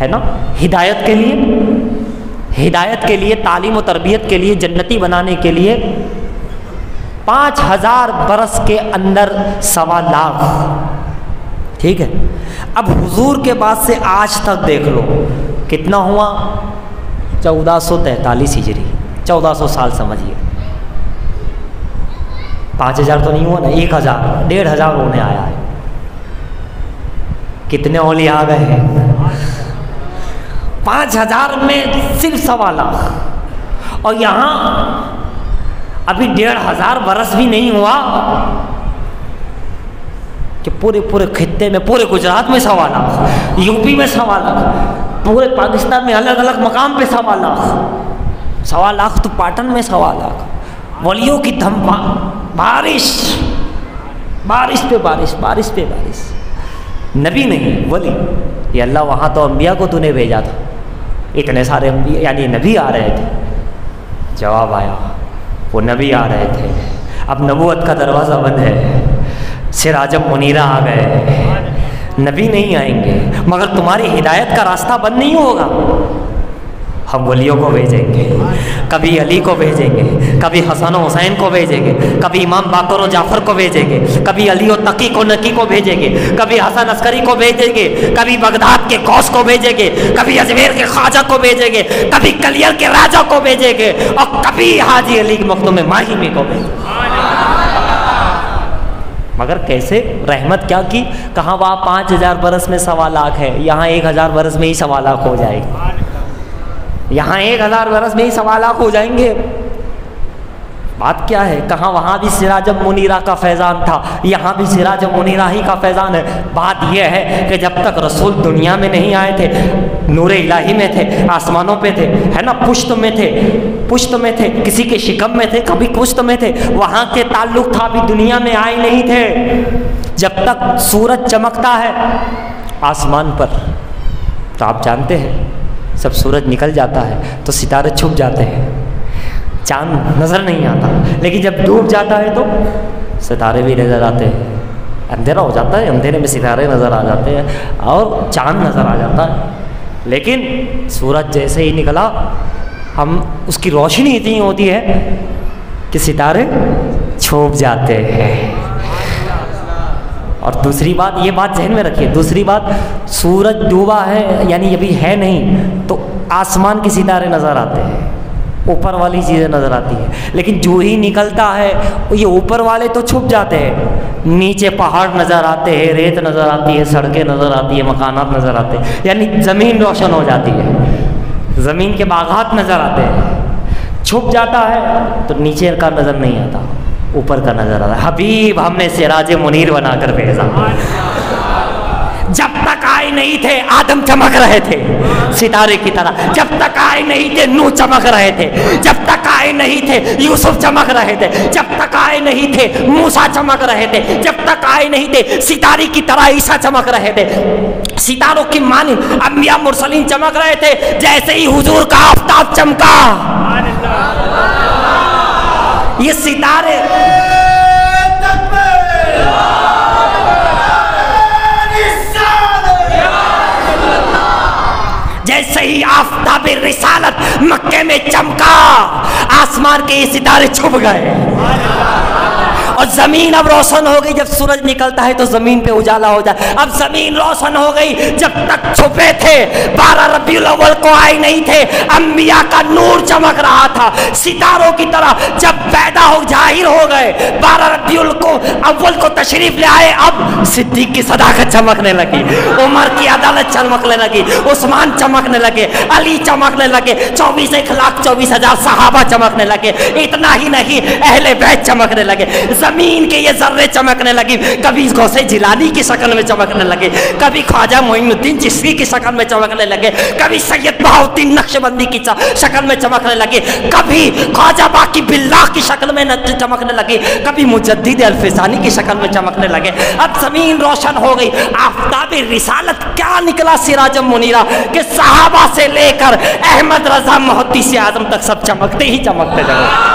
ہے نا؟ ہدایت کے لیے، ہدایت کے لیے، تعلیم و تربیت کے لیے، جنتی بنانے کے لیے، 5000 برس کے اندر 1.25 لاکھ. ٹھیک ہے. اب حضور کے بعد سے آج تک دیکھ لو کتنا ہوا. 1443 ہجری. 1400 سال سمجھیے. 5000 تو نہیں ہوا نا, 1000 1500 ہونے آیا ہے. کتنے اولیاء آ گئے ہیں؟ 5000 میں صرف 1.25 لاکھ. اور یہاں ابھی 1500 برس بھی نہیں ہوا کہ پورے خطے میں, پورے گجرات میں 1.25 لاکھ, یو پی میں 1.25 لاکھ, پورے پاکستان میں الگ الگ مقام پہ 1.25 لاکھ. 1.25 لاکھ تو پاٹن میں 1.25 لاکھ. ولیوں کی دھم بارش پہ بارش, بارش پہ بارش. نبی نہیں ولی. یہ اللہ وہاں تو انبیاء کو تو نے بھیجا تھا, اتنے سارے انبیاء یعنی نبی آ رہے تھے. جواب آیا وہ نبی آ رہے تھے, اب نبوت کا دروازہ بند ہے, سراج منیرہ آ گئے. نبی نہیں آئیں گے مگر تمہاری ہدایت کا راستہ بند نہیں ہوگا. ہم ولیوں کو بھیجیں گے, کبھی علی کو بھیجیں گے, کبھی حسن و حسین کو بھیجیں گے, کبھی امام باقر و جعفر کو بھیجیں گے, کبھی علی و تقی کو نقی کو بھیجیں گے, کبھی حسن عسکری کو بھیجیں گے, کبھی بغداد کے غوث کو بھیجیں گے, کبھی اجمیر کے خواجہ کو بھیجیں گے, کبھی کلیر کے راجہ کو بھیجیں گے, اور کبھی حاجی علی مخدوم ماہی کو بھیجیں گے. مگر کیسے؟ رحمت کیا کی. کہاں وہاں 5000 برس میں 1.25 لاکھ ہے, یہاں 1000 برس میں ہی 1.25 لاکھ ہو جائے گا. یہاں 1000 برس میں ہی 1.25 لاکھ ہو جائیں گے. بات کیا ہے؟ کہاں وہاں بھی سراج منیرہ کا فیضان تھا, یہاں بھی سراج منیرہ ہی کا فیضان ہے. بات یہ ہے کہ جب تک رسول دنیا میں نہیں آئے تھے, نور الہی میں تھے, آسمانوں پہ تھے, ہے نا, پشت میں تھے, کسی کے شکم میں تھے, کبھی پشت میں تھے, وہاں کے تعلق تھا, بھی دنیا میں آئے نہیں تھے. جب تک سورج چمکتا ہے آسمان پر تو آپ جانتے ہیں سب سورج نکل جاتا ہے تو ستارے چھپ جاتے ہیں, چاند نظر نہیں آتا. لیکن جب ڈوب جاتا ہے تو ستارے بھی نظر آتے ہیں. اندھیرا ہو جاتا ہے, اندھیرے میں ستارے نظر آ جاتے ہیں اور چاند نظر آ جاتا ہے. لیکن سورج جیسے ہی نکلا ہم اس کی روشنی اتنی ہوتی ہے کہ ستارے چھپ جاتے ہیں. اور دوسری بات, یہ بات ذہن میں رکھیے, دوسری بات, سورج ڈوبا ہے یعنی ابھی ہے نہیں تو آسمان کے ستارے نظر آتے ہیں, اوپر والی چیزیں نظر آتی ہیں. لیکن جو ہی نکلتا ہے یہ اوپر والے تو چھپ جاتے ہیں, نیچے پہاڑ نظر آتے ہیں, ریت نظر آتی ہے, سڑکیں نظر آتی ہیں, مکانات نظر آتے ہیں, یعنی زمین روشن ہو جاتی ہے, زمین کے باغات نظر آتے ہیں. چھپ جاتا ہے تو نیچے کا نظر نہیں آتا, اوپر کا نظر آتا ہے. حبیب ہم نے سراج منیر بنا کر بھیجا. جب تک آئے نہیں تھے آدم چمک رہے تھے ستارے کی طرح, جب تک آئے نہیں تھے نوح چمک رہے تھے, جب تک آئے نہیں تھے یوسف چمک رہے تھے, جب تک آئے نہیں تھے موسیٰ چمک رہے تھے, جب تک آئے نہیں تھے ستارے کی طرح عیسیٰ چمک رہے تھے. ستاروں کی مانند انبیاء مرسلین چمک رہے تھے. جیسے ہی حضور کا آفتاب چمکا یہ ستارے جیسے ہی آفتاب رسالت مکے میں چمکا آسمان کے یہ ستارے چھپ گئے اور زمین اب روشن ہو گئی. جب سورج نکلتا ہے تو زمین پہ اجالا ہو جائے. اب زمین روشن ہو گئی. جب تک چھپے تھے 12 ربیع الاول کو آئے نہیں تھے, انبیاء کا نور چمک رہا تھا ستاروں کی طرح. جب پیدا ہو ظاہر ہو گئے 12 ربیع الاول کو تشریف لے آئے, اب صدیق کی صداقت چمکنے لگی, عمر کی عدالت چمکنے لگی, عثمان چمکنے لگے, علی چمکنے لگے, 24,24,000 صحابہ چمکنے لگے. اتنا ہی نہیں اہل بیت چمکنے لگے. زمین کے یہ ذرے چمکنے لگی. کبھی غوث جیلانی کی شکل میں چمکنے لگے, کبھی خواجہ معین الدین چشتی کی شکل میں چمکنے لگے, کبھی سید بہاؤالدین نقشبندی کی شکل میں چمکنے لگے, کبھی خواجہ باقی باللہ کی شکل میں چمکنے لگے, کبھی مجدد الفسانی کی شکل میں چمکنے لگے. اب زمین روشن ہو گئی. آفتاب رسالت کیا نکلا سراج منیرہ کہ صحابہ سے لے کر احمد رضا محدث اعظم تک سب چمکتے ہی چمکتے جائے.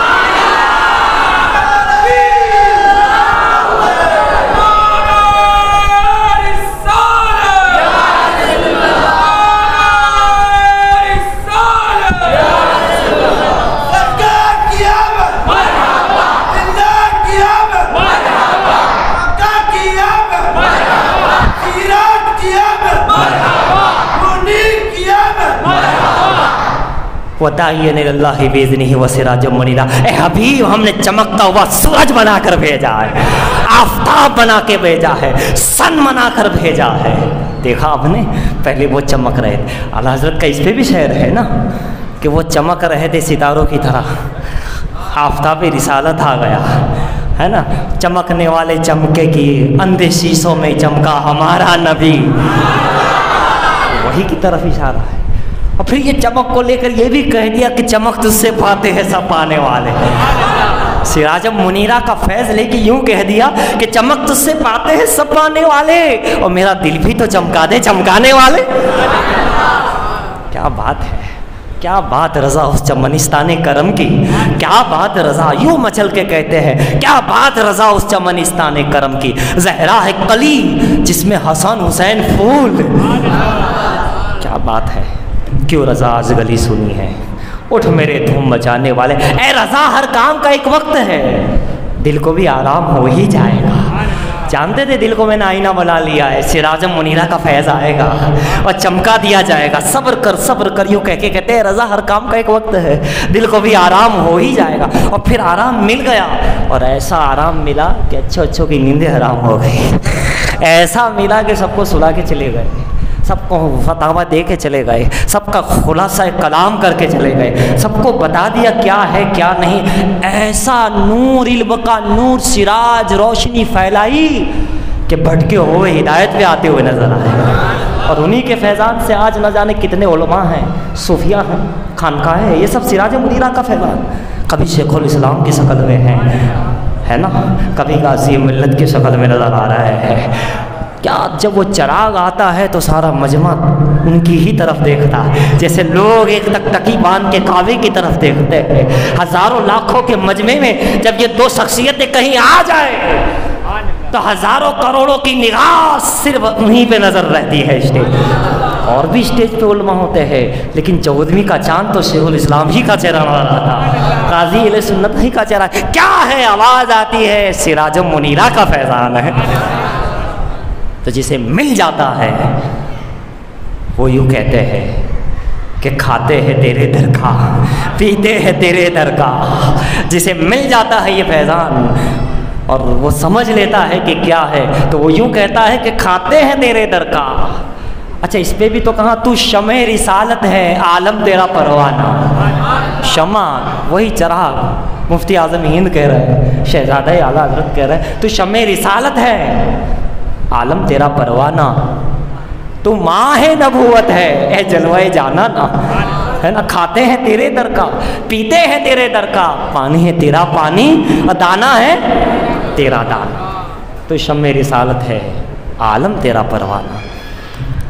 وَدَاعِيًا إِلَى اللَّهِ بِإِذْنِهِ وَسِرَاجًا مُنِيرًا، اے حبیب ہم نے چمکتا ہوا سورج بنا کر بھیجا ہے، آفتاب بنا کے بھیجا ہے، سن بنا کر بھیجا ہے۔ دیکھا آپ نے، پہلے وہ چمک رہے تھے، اعلیٰ حضرت کا اس پہ بھی شعر ہے نا کہ وہ چمک رہے تھے ستاروں کی طرح، آفتاب رسالت آ گیا ہے نا، چمکنے والے چمکے کی اندھے شیشوں میں چمکا ہمارا نبی، وہی کی طرف اشارہ ہے۔ اور پھر یہ چمک کو لے کر یہ بھی کہہ دیا کہ چمک تجھ سے پاتے ہیں سب پانے والے، سراجم منیرہ کا فیض لے کے یوں کہہ دیا کہ چمک تجھ سے پاتے ہیں سب پانے والے، اور میرا دل بھی تو چمکا دے چمکانے والے۔ کیا بات ہے، کیا بات رضا اس چمنستان کرم کی، کیا بات رضا، یوں مچل کے کہتے ہیں کیا بات رضا اس چمنستان کرم کی، زہرا ہے کلی جس میں حسن حسین پھول، کیا بات ہے، کیوں رضا آج گلی سنی ہے، اٹھ میرے دھوم مچانے والے، اے رضا ہر کام کا ایک وقت ہے، دل کو بھی آرام ہو ہی جائے گا، جانتے تھے دل کو میں نے آئینہ بنا لیا ہے، سراجم منیرہ کا فیض آئے گا اور چمکا دیا جائے گا، صبر کر یوں کہہ کے کہتے ہیں رضا ہر کام کا ایک وقت ہے، دل کو بھی آرام ہو ہی جائے گا، اور پھر آرام مل گیا، اور ایسا آرام ملا کہ اچھوں کی نیندیں حرام ہو گئی، ایسا ملا کہ سب کو سلا کے چلے گئے، سب کو فتاویٰ دے کے چلے گئے، سب کا خلاصہ کلام کر کے چلے گئے، سب کو بتا دیا کیا ہے کیا نہیں، ایسا نور علم کا نور سراج روشنی پھیلائی کہ بھٹکے ہوئے ہدایت پہ آتے ہوئے نظر آئے، اور انہی کے فیضان سے آج نہ جانے کتنے علماء ہیں، صوفیاء ہیں، خانقاہیں ہیں، یہ سب سراج منیرہ کا فیضان، کبھی شیخ الاسلام کی شکل میں ہے نا، کبھی غازی ملت کی شکل میں نظر آ رہا ہے، کیا جب وہ چراغ آتا ہے تو سارا مجمع ان کی ہی طرف دیکھتا ہے، جیسے لوگ ایک تکتکی باندھ کے کعبے کی طرف دیکھتے ہیں، ہزاروں لاکھوں کے مجمع میں جب یہ دو شخصیتیں کہیں آ جائے تو ہزاروں کروڑوں کی نگاہ صرف انہی پہ نظر رہتی ہے اسٹیج، اور بھی اسٹیج پہ علماء ہوتے ہیں، لیکن 14ویں کا چاند تو شیخ الاسلام ہی کا چہرہ نظر آتا، قاضی اہل سنت ہی کا چہرہ، کیا ہے آواز آتی ہے سراجم منیرہ کا فیضان ہے، تو جسے مل جاتا ہے وہ یوں کہتے ہیں کہ کھاتے ہیں تیرے در کا پیتے ہیں تیرے در کا، جسے مل جاتا ہے یہ فیضان اور وہ سمجھ لیتا ہے کہ کیا ہے تو وہ یوں کہتا ہے کہ کھاتے ہیں تیرے در کا۔ اچھا اس پہ بھی تو کہا تو شمع رسالت ہے عالم تیرا پروانہ، شمع وہی چراغ، مفتی اعظم ہند کہہ رہے ہیں، شہزادہ اعلیٰ حضرت کہہ رہے ہیں تو شمع رسالت ہے عالم تیرا پروانہ، تو ماہ نبوت ہے اے جلوہ جانا نا، ہے نا، کھاتے ہیں تیرے در کا پیتے ہیں تیرے در کا، پانی ہے تیرا پانی اور دانا ہے تیرا دانا، تو شمع رسالت ہے عالم تیرا پروانہ۔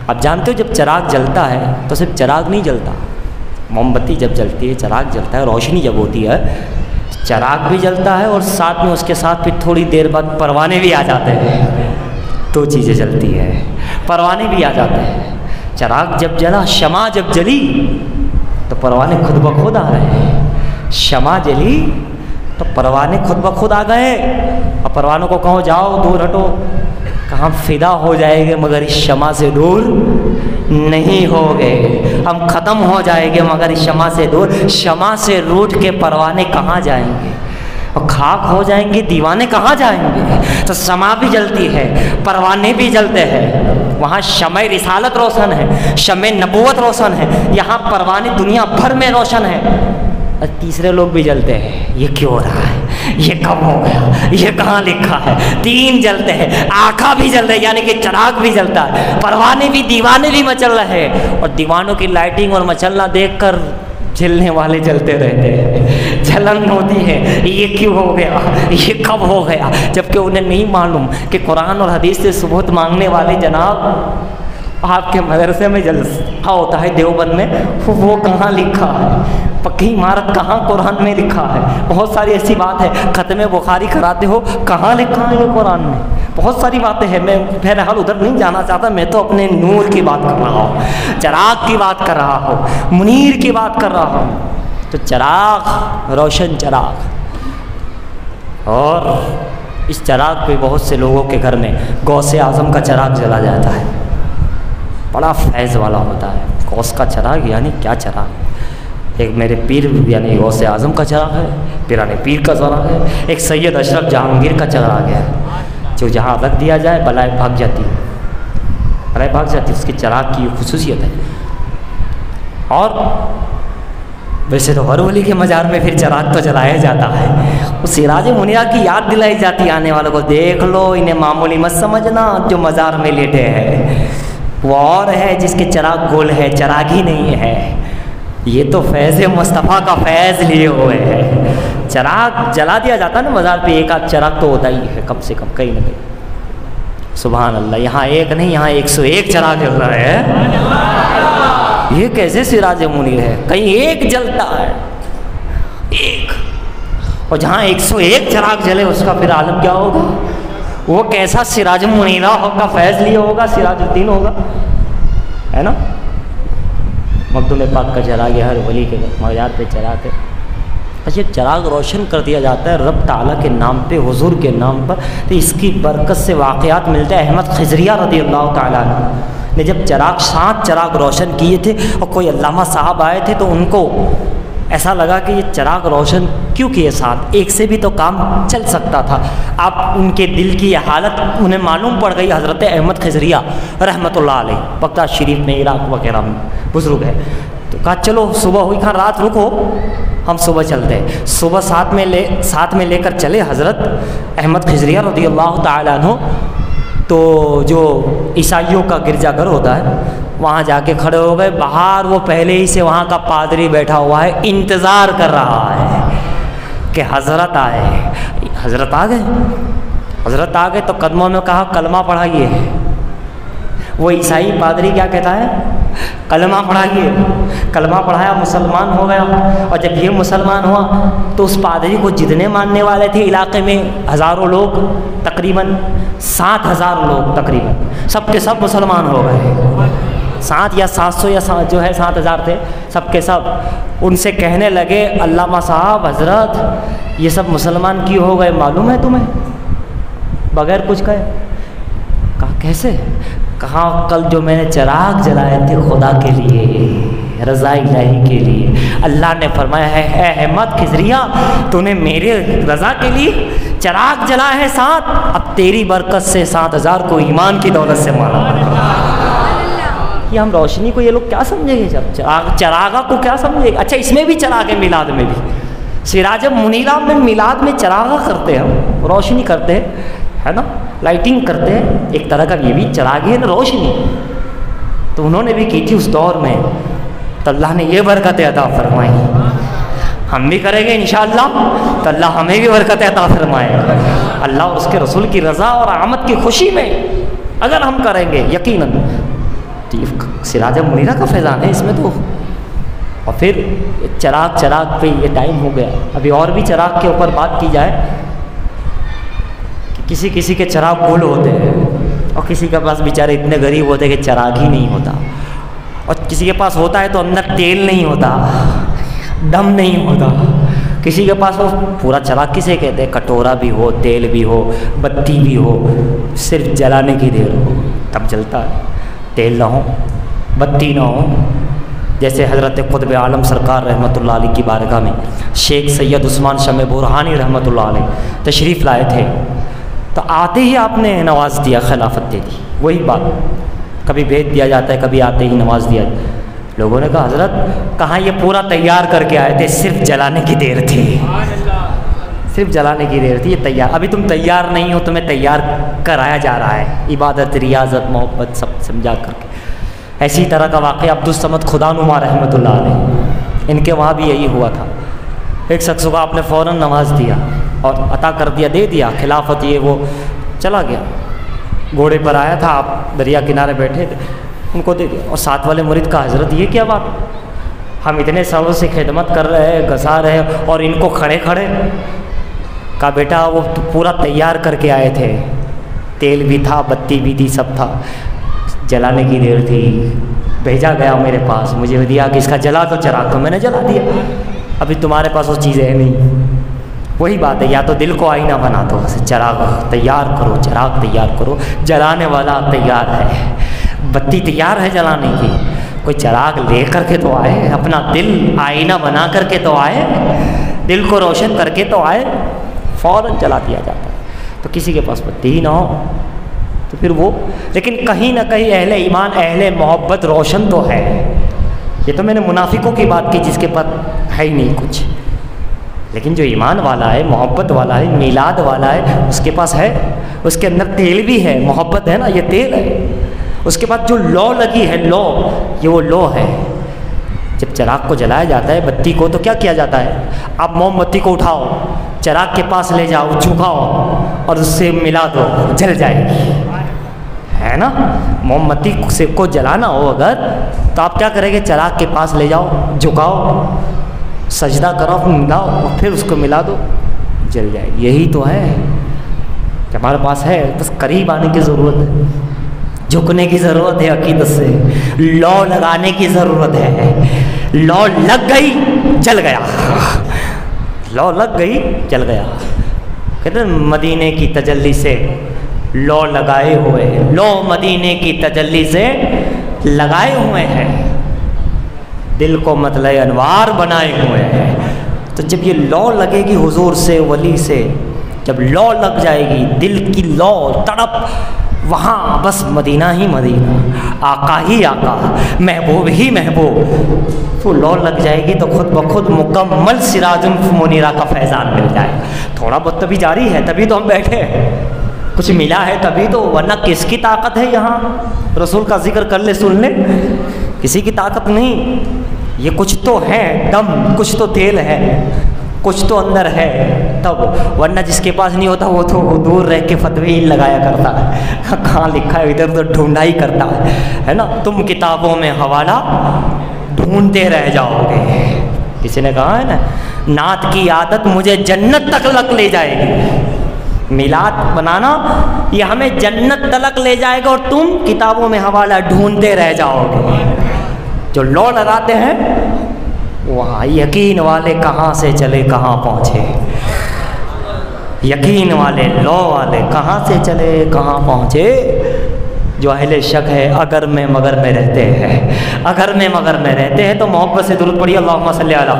اب جانتے ہو جب چراغ جلتا ہے تو صرف چراغ نہیں جلتا، موم بتی جب جلتی ہے چراغ جلتا ہے، روشنی جب ہوتی ہے چراغ بھی جلتا ہے اور ساتھ میں اس کے ساتھ پھر تھوڑی دیر بعد پروانے بھی آ جاتے ہیں، دو چیزیں جلتی ہے، پروانے بھی آ جاتے ہیں، چراغ جب جلا شمع جب جلی تو پروانے خود بخود آ رہے ہیں، شمع جلی تو پروانے خود بخود آ گئے، اور پروانوں کو کہو جاؤ دور ہٹو، کہاں فدا ہو جائے گے مگر اس شمع سے دور نہیں ہوگے، ہم ختم ہو جائیں گے مگر اس شمع سے دور، شمع سے روٹ کے پروانے کہاں جائیں گے، اور خاک ہو جائیں گے دیوانے کہاں جائیں گے، تو شمع بھی جلتی ہے پروانے بھی جلتے ہیں، وہاں شمع رسالت روشن ہے، شمع نبوت روشن ہے، یہاں پروانے دنیا بھر میں روشن ہے، اور تیسرے لوگ بھی جلتے ہیں، یہ کیوں ہو رہا ہے، یہ کب ہو گیا، یہ کہاں لکھا ہے، تین جلتے ہیں، آنکھا بھی جل رہے یعنی کہ چراغ بھی جلتا ہے، پروانے بھی دیوانے بھی مچل رہے ہیں، اور دیوانوں کی لائٹنگ اور مچلنا دیکھ کر جلنے والے جلتے رہتے ہیں، جلن ہوتی ہے، یہ کیوں ہو گیا، یہ کب ہو گیا، جبکہ انہیں نہیں معلوم کہ قرآن اور حدیث سے ثبوت مانگنے والے جناب آپ کے مدرسے میں جلسہ ہوتا ہے دیوبند میں، وہ کہاں لکھا ہے، پکی عمارت کہاں قرآن میں لکھا ہے، بہت ساری ایسی بات ہے، ختم بخاری کراتے ہو کہاں لکھا ہے یہ قرآن میں، بہت ساری باتیں ہیں، میں بہرحال ادھر نہیں جانا چاہتا، میں تو اپنے نور کی بات کر رہا ہوں، چراغ کی بات کر رہا ہوں، منیر کی بات کر رہا ہوں، تو چراغ روشن چراغ، اور اس چراغ پہ بہت سے لوگوں کے گھر میں غوث اعظم کا چراغ جلا جاتا ہے، بڑا فیض والا ہوتا ہے غوث کا چراغ، یعنی کیا چراغ، ایک میرے پیر یعنی غوث اعظم کا چراغ ہے، پیرانے پیر کا چراغ ہے، ایک سید اشرف جہانگیر کا چراغ ہے، جو جہاں رکھ دیا جائے بلائے بھاگ جاتی ہے، بلائے بھاگ جاتی ہے، اس کی چراغ کی خصوصیت ہے۔ اور ویسے تو ہر ولی کے مزار میں پھر چراغ تو جلایا جاتا ہے، اس سراج منیرہ کی یاد دلائی جاتی ہے آنے والوں کو، دیکھ لو انہیں معمولی مت سمجھنا جو مزار میں لیٹے ہیں، وہ اور ہے جس کے چراغ گول ہے، چراغ ہی نہیں ہے، یہ تو فیض مصطفیٰ کا فیض لیے ہوئے ہیں۔ چراغ جلا دیا جاتا ہے نا مزار پہ، ایک آدھ چراغ تو ہوتا ہی ہے کم سے کم کہیں نہ کہیں۔ سبحان اللہ، یہاں ایک نہیں، یہاں 101 چراغ جل رہا ہے۔ یہ کیسے سراج منیر ہے؟ کہیں ایک جلتا ہے، ایک، اور جہاں 101 چراغ جلے اس کا پھر عالم کیا ہوگا؟ وہ کیسا سراج منیرہ ہوگا، فیض لیے ہوگا، سراج الدین ہوگا، ہے نا؟ مخدوم پاک کا چراغ ہے، ہر ولی کے مزار پہ چراغ ہے۔ اچھا، چراغ روشن کر دیا جاتا ہے رب تعالیٰ کے نام پہ، حضور کے نام پر، تو اس کی برکت سے واقعات ملتے ہیں۔ احمد خضریہ رضی اللہ تعالیٰ عنہ نے جب 7 چراغ روشن کیے تھے اور کوئی علامہ صاحب آئے تھے تو ان کو ایسا لگا کہ یہ چراغ روشن کیوں کیے 7؟ ایک سے بھی تو کام چل سکتا تھا۔ اب ان کے دل کی یہ حالت انہیں معلوم پڑ گئی۔ حضرت احمد خضریہ رحمۃ اللہ علیہ بغداد شریف میں، عراق وغیرہ میں بزرگ ہے، تو کہا چلو صبح ہوئی، کہا رات رکو ہم صبح چلتے ہیں۔ صبح ساتھ میں لے کر چلے حضرت احمد خضریہ رضی اللہ تعالیٰ عنہ، تو جو عیسائیوں کا گرجا گھر ہوتا ہے وہاں جا کے کھڑے ہو گئے۔ باہر وہ پہلے ہی سے وہاں کا پادری بیٹھا ہوا ہے، انتظار کر رہا ہے کہ حضرت آئے۔ حضرت آ گئے، حضرت آ گئے تو قدموں میں کہا کلمہ پڑھائیے۔ وہ عیسائی پادری کیا کہتا ہے؟ کلمہ پڑھائیے۔ کلمہ پڑھایا، مسلمان ہو گیا۔ اور جب یہ مسلمان ہوا تو اس پادری کو جتنے ماننے والے تھے علاقے میں، ہزاروں لوگ، تقریباً 7,000 لوگ تقریباً، سب کے سب مسلمان ہو گئے۔ 7 یا 700 یا جو ہے 7,000 تھے، سب کے سب ان سے کہنے لگے علامہ صاحب، حضرت یہ سب مسلمان کیوں ہو گئے معلوم ہے تمہیں؟ بغیر کچھ کہے کہا کیسے؟ کہا کل جو میں نے چراغ جلائے تھے خدا کے لیے، رضا الہی کے لیے، اللہ نے فرمایا ہے اے احمد خضریہ تو نے میرے رضا کے لیے چراغ جلائے ہے 7، اب تیری برکت سے 7,000 کو ایمان کی دولت سے مالا۔ یہ ہم روشنی کو یہ لوگ کیا سمجھیں گے؟ جب چراغا کو کیا سمجھیں گے؟ اچھا، اس میں بھی چراغ ہے، میلاد میں بھی، سراج منیرہ میں میلاد میں چراغا کرتے ہیں، ہم روشنی کرتے ہیں، ہے نا، لائٹنگ کرتے ہیں، ایک طرح کا یہ بھی چراغ ہے نا، روشنی۔ تو انہوں نے بھی کی تھی اس دور میں، تو اللہ نے یہ برکتیں عطا فرمائی۔ ہم بھی کریں گے انشاءاللہ تو اللہ ہمیں بھی برکتیں عطا فرمائے۔ اللہ اور اس کے رسول کی رضا اور آمد کی خوشی میں اگر ہم کریں گے یقیناً، سراج منیرہ کا فیضان ہے اس میں تو۔ اور پھر چراغ پہ یہ ٹائم ہو گیا، ابھی اور بھی چراغ کے اوپر بات کی جائے کہ کسی کے چراغ گول ہوتے ہیں، اور کسی کے پاس بیچارے اتنے غریب ہوتے ہیں کہ چراغ ہی نہیں ہوتا، اور کسی کے پاس ہوتا ہے تو اندر تیل نہیں ہوتا، دم نہیں ہوتا، کسی کے پاس وہ پورا چراغ کسے کہتے ہیں، کٹورا بھی ہو، تیل بھی ہو، بتی بھی ہو، صرف جلانے کی دیر ہو تب جلتا ہے، تیل نہ ہو، بتی نہ ہو۔ جیسے حضرت قطب عالم سرکار رحمۃ اللہ علیہ کی بارگاہ میں شیخ سید عثمان شمع برہانی رحمۃ اللہ علیہ تشریف لائے تھے، تو آتے ہی آپ نے نواز دیا، خلافت دے دی۔ وہی بات کبھی بھیج دیا جاتا ہے، کبھی آتے ہی نواز دیا۔ لوگوں نے کہا حضرت کہاں یہ پورا تیار کر کے آئے تھے، صرف جلانے کی دیر تھی، صرف جلانے کی دیر تھی، یہ تیار، ابھی تم تیار نہیں ہو، تمہیں تیار کرایا جا رہا ہے، عبادت، ریاضت، محبت سب سمجھا کر کے۔ ایسی طرح کا واقعہ عبدالصمد خدا نما رحمۃ اللہ علیہ، ان کے وہاں بھی یہی ہوا تھا۔ ایک شخص کو آپ نے فوراً نواز دیا اور عطا کر دیا، دے دیا خلافت، یہ وہ چلا گیا۔ گھوڑے پر آیا تھا، آپ دریا کنارے بیٹھے تھے، ان کو دے دیا۔ اور ساتھ والے مرید کا حضرت یہ کیا بات، ہم اتنے سالوں سے خدمت کر رہے ہیں، گھسا رہے ہیں، اور ان کو کھڑے کھڑے۔ کہا بیٹا وہ پورا تیار کر کے آئے تھے، تیل بھی تھا، بتی بھی تھی، سب تھا، جلانے کی دیر تھی، بھیجا گیا میرے پاس، مجھے دیا کہ اس کا جلا تو چراغ، تو میں نے جلا دیا، ابھی تمہارے پاس وہ چیزیں ہیں نہیں۔ وہی بات ہے، یا تو دل کو آئینہ بنا دو، چراغ تیار کرو، چراغ تیار کرو، جلانے والا تیار ہے، بتی تیار ہے جلانے کی، کوئی چراغ لے کر کے تو آئے، اپنا دل آئینہ بنا کر کے تو آئے، دل کو روشن کر کے تو آئے، فوراً جلا دیا جاتا ہے۔ تو کسی کے پاس بتی ہی نہ ہو تو پھر وہ، لیکن کہیں نہ کہیں اہل ایمان، اہل محبت روشن تو ہے۔ یہ تو میں نے منافقوں کی بات کی جس کے پاس ہے ہی نہیں کچھ، لیکن جو ایمان والا ہے، محبت والا ہے، میلاد والا ہے، اس کے پاس ہے، اس کے اندر تیل بھی ہے، محبت ہے نا، یہ تیل ہے۔ اس کے بعد جو لو لگی ہے، لو، یہ وہ لو ہے۔ جب چراغ کو جلایا جاتا ہے، بتی کو، تو کیا کیا جاتا ہے؟ آپ موم بتی کو اٹھاؤ، چراغ کے پاس لے جاؤ، جھکاؤ اور اس سے ملا دو، جل جائے گی، ہے نا۔ موم بتی کو جلانا ہو اگر تو آپ کیا کریں گے؟ چراغ کے پاس لے جاؤ، جھکاؤ، سجدہ کرو، ملاؤ اور پھر اس کو ملا دو، جل جائے گی۔ یہی تو ہے کہ ہمارے پاس ہے، بس قریب آنے کی ضرورت ہے، جھکنے کی ضرورت ہے، عقیدت سے لو لگانے کی ضرورت ہے۔ لو لگ گئی، جل گیا، لو لگ گئی، جل گیا۔ کہتے ہیں مدینے کی تجلی سے لو لگائے ہوئے ہیں، لو مدینے کی تجلی سے لگائے ہوئے ہیں، دل کو مطلع انوار بنائے ہوئے ہیں۔ تو جب یہ لو لگے گی حضور سے، ولی سے، جب لو لگ جائے گی، دل کی لو، تڑپ، وہاں بس مدینہ ہی مدینہ، آقا ہی آقا، محبوب ہی محبوب، تو لو لگ جائے گی تو خود بخود مکمل سراج منیرہ کا فیضان مل جائے۔ تھوڑا بہت تبھی جاری ہے، تبھی تو ہم بیٹھے ہیں، کچھ ملا ہے تبھی تو، ورنہ کس کی طاقت ہے یہاں؟ رسول کا ذکر کر لے، سن لے، کسی کی طاقت نہیں۔ یہ کچھ تو ہے دم، کچھ تو تیل ہے، کچھ تو اندر ہے تب، ورنہ جس کے پاس نہیں ہوتا وہ تو دور رہ کے فتوی لگایا کرتا ہے، کہاں لکھا ہے ادھر ادھر ڈھونڈا ہی کرتا ہے نا۔ تم کتابوں میں حوالہ ڈھونڈتے رہ جاؤ گے۔ کسی نے کہا ہے نا، نعت کی عادت مجھے جنت تک لے جائے گی، میلاد بنانا یہ ہمیں جنت تلک لے جائے گا، اور تم کتابوں میں حوالہ ڈھونڈتے رہ جاؤ گے۔ جو لو لگاتے ہیں وہاں یقین والے کہاں سے چلے کہاں پہنچے، یقین والے، لو والے کہاں سے چلے کہاں پہنچے۔ جو اہل شک ہے اگر میں مگر میں رہتے ہیں، اگر میں مگر میں رہتے ہیں، تو محبت سے درود پڑھیے، اللہم صلی علی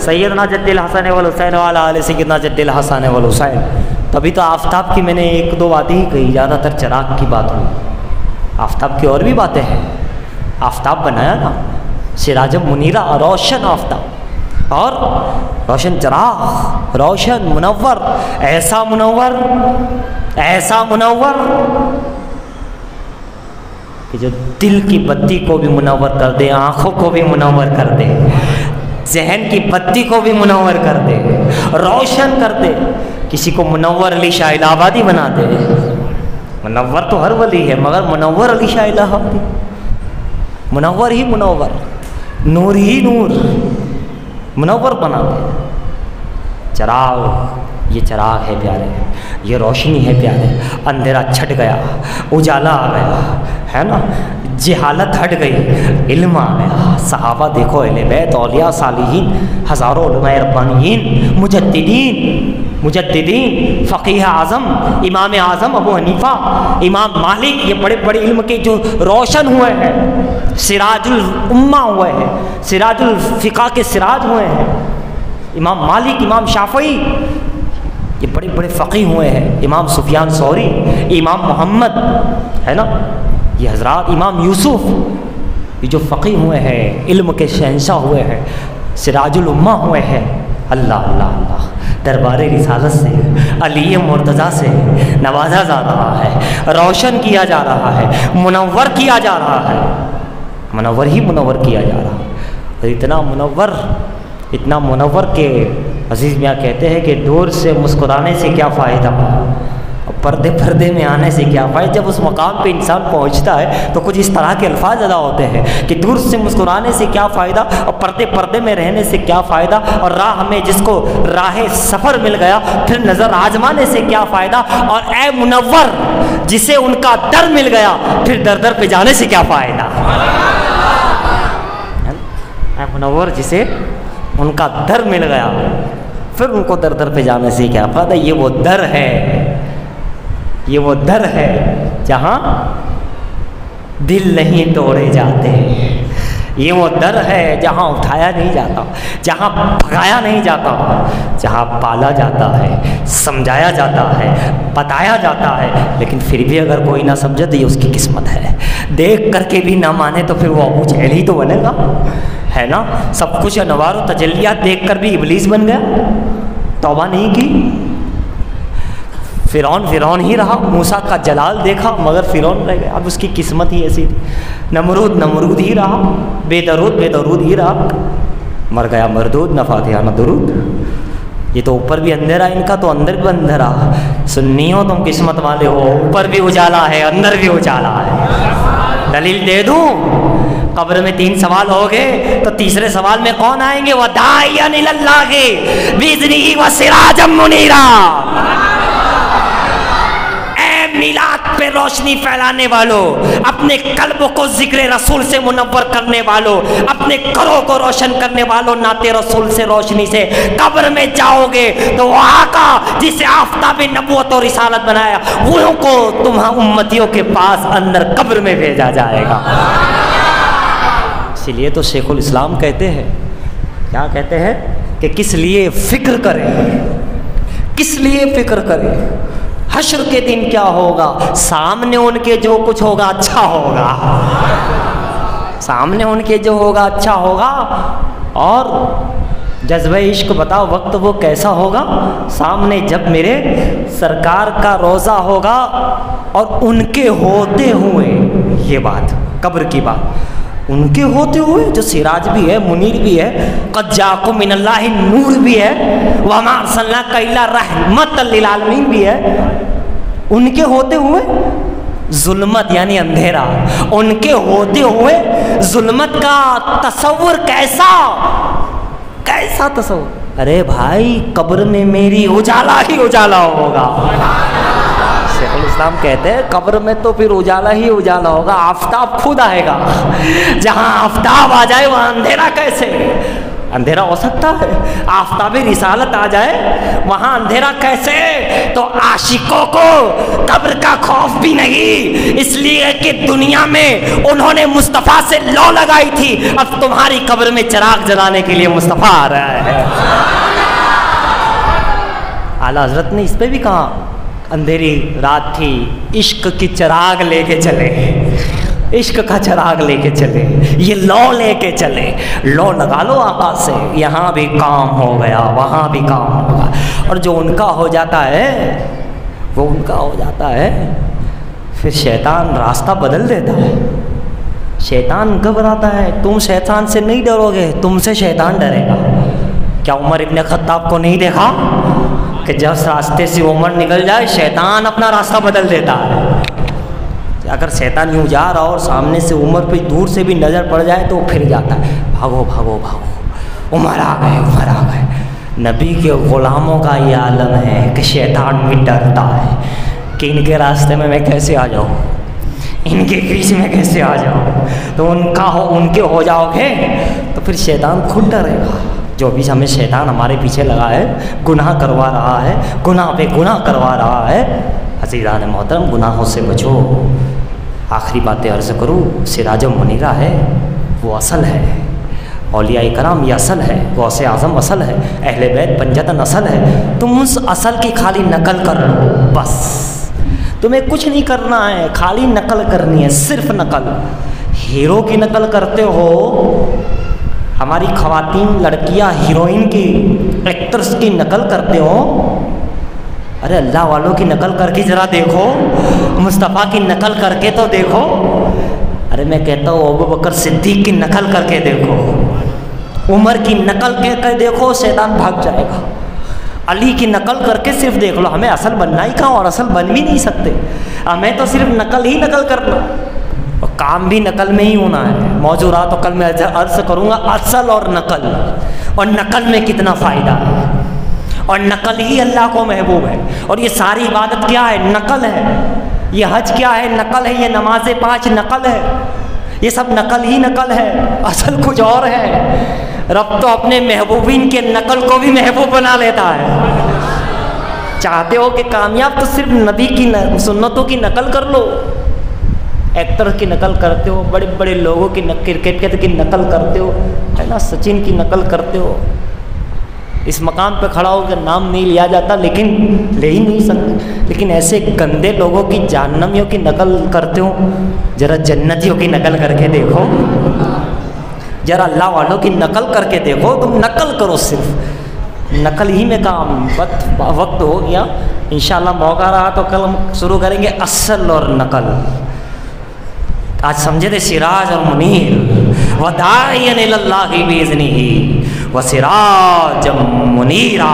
سیدنا جد الحسن والحسین وعلی آل سیدنا جد الحسن والحسین۔ تبھی تو آفتاب کی میں نے ایک دو باتیں ہی کہی، زیادہ تر چراغ کی بات ہوئی، آفتاب کی اور بھی باتیں ہیں۔ آفتاب بنایا نا، سراج منیرہ، روشن آفتاب اور روشن چراغ، روشن منور، ایسا منور، ایسا منور کہ جو دل کی بتی کو بھی منور کر دے، آنکھوں کو بھی منور کر دے، ذہن کی بتی کو بھی منور کر دے، روشن کر دے۔ کسی کو منور علی شاہ الہ آبادی بنا دے۔ منور تو ہر ولی ہے، مگر منور علی شاہ الہ آبادی، منور ہی منور، نور ہی نور، منور بنا دے۔ چراغ، یہ چراغ ہے پیارے، یہ روشنی ہے پیارے۔ اندھیرا چھٹ گیا، اجالا آ گیا، ہے نا، جہالت ہٹ گئی، علم آ گیا۔ صحابہ دیکھو، اہل بیت، اولیاء، صالحین، ہزاروں علماء ربانیین، مجددین، فقیہ اعظم، امام اعظم ابو حنیفہ، امام مالک، یہ بڑے بڑے علم کے جو روشن ہوئے ہیں، سراج الامہ ہوئے ہیں، سراج الفقہ کے سراج ہوئے ہیں، امام مالک، امام شافعی، یہ بڑے بڑے فقیہ ہوئے ہیں، امام سفیان ثوری، امام محمد، ہے نا، یہ حضرات، امام یوسف، یہ جو فقیہ ہوئے ہیں، علم کے شہنشاہ ہوئے ہیں، سراج الامہ ہوئے ہیں۔ اللہ اللہ اللہ، دربار رسالت سے، علی مرتضیٰ سے نوازا جا رہا ہے، روشن کیا جا رہا ہے، منور کیا جا رہا ہے، منور ہی منور کیا جا رہا ہے۔ اور اتنا منور کہ عزیز میاں کہتے ہیں کہ دور سے مسکرانے سے کیا فائدہ، اور پردے پردے میں آنے سے کیا فائدہ۔ جب اس مقام پہ انسان پہنچتا ہے تو کچھ اس طرح کے الفاظ ادا ہوتے ہیں کہ دور سے مسکرانے سے کیا فائدہ، اور پردے پردے میں رہنے سے کیا فائدہ، اور راہ میں جس کو راہ سفر مل گیا پھر نظر آزمانے سے کیا فائدہ، اور اے منور جسے ان کا در مل گیا پھر در در پہ جانے سے کیا فائدہ۔ اے منور جسے ان کا در مل گیا پھر ان کو در در پہ جانے سے کیا فائدہ۔ یہ وہ در ہے، یہ وہ در ہے جہاں دل نہیں توڑے جاتے، یہ وہ در ہے جہاں اٹھایا نہیں جاتا، جہاں بھگایا نہیں جاتا، جہاں پالا جاتا ہے، سمجھایا جاتا ہے، بتایا جاتا ہے، لیکن پھر بھی اگر کوئی نہ سمجھے تو یہ اس کی قسمت ہے۔ دیکھ کر کے بھی نہ مانے تو پھر وہ ابو جہل ہی تو بنے گا، ہے نا؟ سب کچھ انوار و تجلیات دیکھ کر بھی ابلیس بن گیا، توبہ نہیں کی۔ فرعون ہی رہا، موسیٰ کا جلال دیکھا مگر فرعون رہ گیا، اب اس کی قسمت ہی ایسی تھی۔ نمرود ہی رہا، بے درود ہی رہا، مر گیا مردود، نہ فاتحہ نہ درود۔ یہ تو اوپر بھی اندھیرا ان کا، تو اندر بھی اندھیرا۔ سنی ہو تم قسمت والے ہو، اوپر بھی اجالا ہے اندر بھی اجالا ہے۔ دلیل دے دوں، قبر میں 3 سوال ہو گئے تو تیسرے سوال میں کون آئیں گے؟ وَدَاعِيًا إِلَى اللَّهِ بِإِذْنِهِ وَسِرَاجًا مُنِيرًا۔ میلاد پہ روشنی پھیلانے والوں، اپنے قلب کو ذکر رسول سے منور کرنے والوں، اپنے گھروں کو روشن کرنے والوں، نعت رسول سے روشنی سے قبر میں جاؤ گے تو وہ آقا جسے آفتاب نبوت اور رسالت بنایا وہ کو تمہاں امتیوں کے پاس اندر قبر میں بھیجا جائے گا۔ اسی لیے تو شیخ الاسلام کہتے ہیں، کیا کہتے ہیں کہ کس لیے فکر کریں، کس لیے فکر کریں؟ حشر کے دن کیا ہوگا؟ سامنے ان کے جو کچھ ہوگا اچھا ہوگا، سامنے ان کے جو ہوگا اچھا ہوگا۔ اور جذبہ عشق بتاؤ وقت وہ کیسا ہوگا؟ سامنے جب میرے سرکار کا روضہ ہوگا اور ان کے ہوتے ہوئے، یہ بات قبر کی بات، ان کے ہوتے ہوئے جو سراج بھی ہے، منیر بھی ہے، قد جاءکم من اللہ نور بھی ہے، وما ارسلناک الا رحمۃ للعالمین بھی ہے، ان کے ہوتے ہوئے ظلمت یعنی اندھیرا، ان کے ہوتے ہوئے ظلمت کا تصور کیسا تصور؟ ارے بھائی قبر میں میری اجالا ہی اجالا ہوگا۔ شیخ الاسلام کہتے ہیں قبر میں تو پھر اجالا ہی اجالا ہوگا، آفتاب خود آئے گا۔ جہاں آفتاب آ جائے وہاں اندھیرا کیسے؟ اندھیرا ہو سکتا ہے؟ آفتاب رسالت آ جائے وہاں اندھیرا کیسے؟ تو عاشقوں کو قبر کا خوف بھی نہیں، اس لیے کہ دنیا میں انہوں نے مصطفیٰ سے لو لگائی تھی، اب تمہاری قبر میں چراغ جلانے کے لیے مصطفیٰ آ رہا ہے۔ اعلیٰ حضرت نے اس پہ بھی کہا، اندھیری رات تھی، عشق کی چراغ لے کے چلے، عشق کا چراغ لے کے چلے، یہ لو لے کے چلے، لو لگا لو آقا سے، یہاں بھی کام ہو گیا وہاں بھی کام ہوگا۔ اور جو ان کا ہو جاتا ہے وہ ان کا ہو جاتا ہے، پھر شیطان راستہ بدل دیتا ہے، شیطان گھبراتا ہے۔ تم شیطان سے نہیں ڈرو گے، تم سے شیطان ڈرے گا۔ کیا عمر ابن خطاب کو نہیں دیکھا کہ جب راستے سے عمر نکل جائے شیطان اپنا راستہ بدل دیتا ہے؟ اگر شیطان یوں جا رہا اور سامنے سے عمر پہ دور سے بھی نظر پڑ جائے تو پھر جاتا ہے، بھاگو بھاگو بھاگو، عمر آ گئے عمر آ گئے۔ نبی کے غلاموں کا یہ عالم ہے کہ شیطان بھی ڈرتا ہے کہ ان کے راستے میں میں کیسے آ جاؤں، ان کے بیچ میں کیسے آ جاؤں۔ تو ان کے ہو جاؤ گے تو پھر شیطان خود ڈرے گا۔ جو بھی ہمیں شیطان ہمارے پیچھے لگا ہے، گناہ کروا رہا ہے، گناہ پہ گناہ کروا رہا ہے، عزیزان محترم گناہوں سے بچو۔ آخری باتیں عرض کروں، سراج منیرہ ہے وہ اصل ہے، اولیاء کرام یہ اصل ہے، غوث اعظم اصل ہے، اہل بیت پنجتن اصل ہے۔ تم اس اصل کی خالی نقل کر لو بس، تمہیں کچھ نہیں کرنا ہے، خالی نقل کرنی ہے، صرف نقل۔ ہیرو کی نقل کرتے ہو، ہماری خواتین لڑکیاں ہیروئن کی، ایکٹرس کی نقل کرتے ہو، ارے اللہ والوں کی نقل کر کے ذرا دیکھو، مصطفیٰ کی نقل کر کے تو دیکھو۔ ارے میں کہتا ہوں ابوبکر صدیق کی نقل کر کے دیکھو، عمر کی نقل کر کے دیکھو، شیطان بھاگ جائے گا۔ علی کی نقل کر کے صرف دیکھ لو، ہمیں اصل بننا ہی کہاں، اور اصل بن بھی نہیں سکتے، ہمیں تو صرف نقل ہی نقل کرنا، اور کام بھی نقل میں ہی ہونا ہے۔ موضوع رہا تو کل میں عرض کروں گا اصل اور نقل، اور نقل میں کتنا فائدہ ہے، اور نقل ہی اللہ کو محبوب ہے۔ اور یہ ساری عبادت کیا ہے؟ نقل ہے۔ یہ حج کیا ہے؟ نقل ہے۔ یہ نماز 5 نقل ہے، یہ سب نقل ہی نقل ہے، اصل کچھ اور ہے۔ رب تو اپنے محبوبین کے نقل کو بھی محبوب بنا لیتا ہے۔ چاہتے ہو کہ کامیاب تو صرف نبی کی سنتوں کی نقل کر لو، ایکٹر کی نقل کرتے ہو، بڑے بڑے لوگوں کی کرکٹ کی نقل کرتے ہو، ہے نا، سچن کی نقل کرتے ہو. اس مقام پہ کھڑا ہو کر نام نہیں لیا جاتا، لیکن لے ہی نہیں سکتے، لیکن ایسے گندے لوگوں کی جہنمیوں کی نقل کرتے ہو. ذرا جنتیوں کی نقل کر کے دیکھو، ذرا اللہ والوں کی نقل کر کے دیکھو. تم نقل کرو، صرف نقل ہی میں کام. وقت ہو گیا، انشاءاللہ موقع رہا تو کل ہم شروع کریں گے اصل اور نقل. آج سمجھے تھے سراج اور منیر وداعیا الی اللہ باذنہ وسراجا منیرا.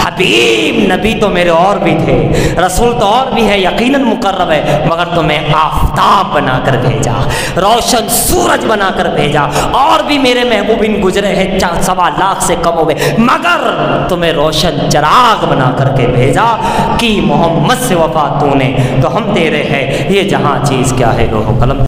حبیب نبی تو میرے اور بھی تھے، رسول تو اور بھی ہے، یقیناً مقرب ہے، مگر تمہیں آفتاب بنا کر بھیجا، روشن سورج بنا کر بھیجا. اور بھی میرے محبوبین گزرے ہیں 4.25 لاکھ سے کم ہوئے، مگر تمہیں روشن چراغ بنا کر کے بھیجا. کہ محمد سے وفا تو نے تو ہم تیرے ہیں، یہ جہاں چیز کیا ہے لوح و قلم.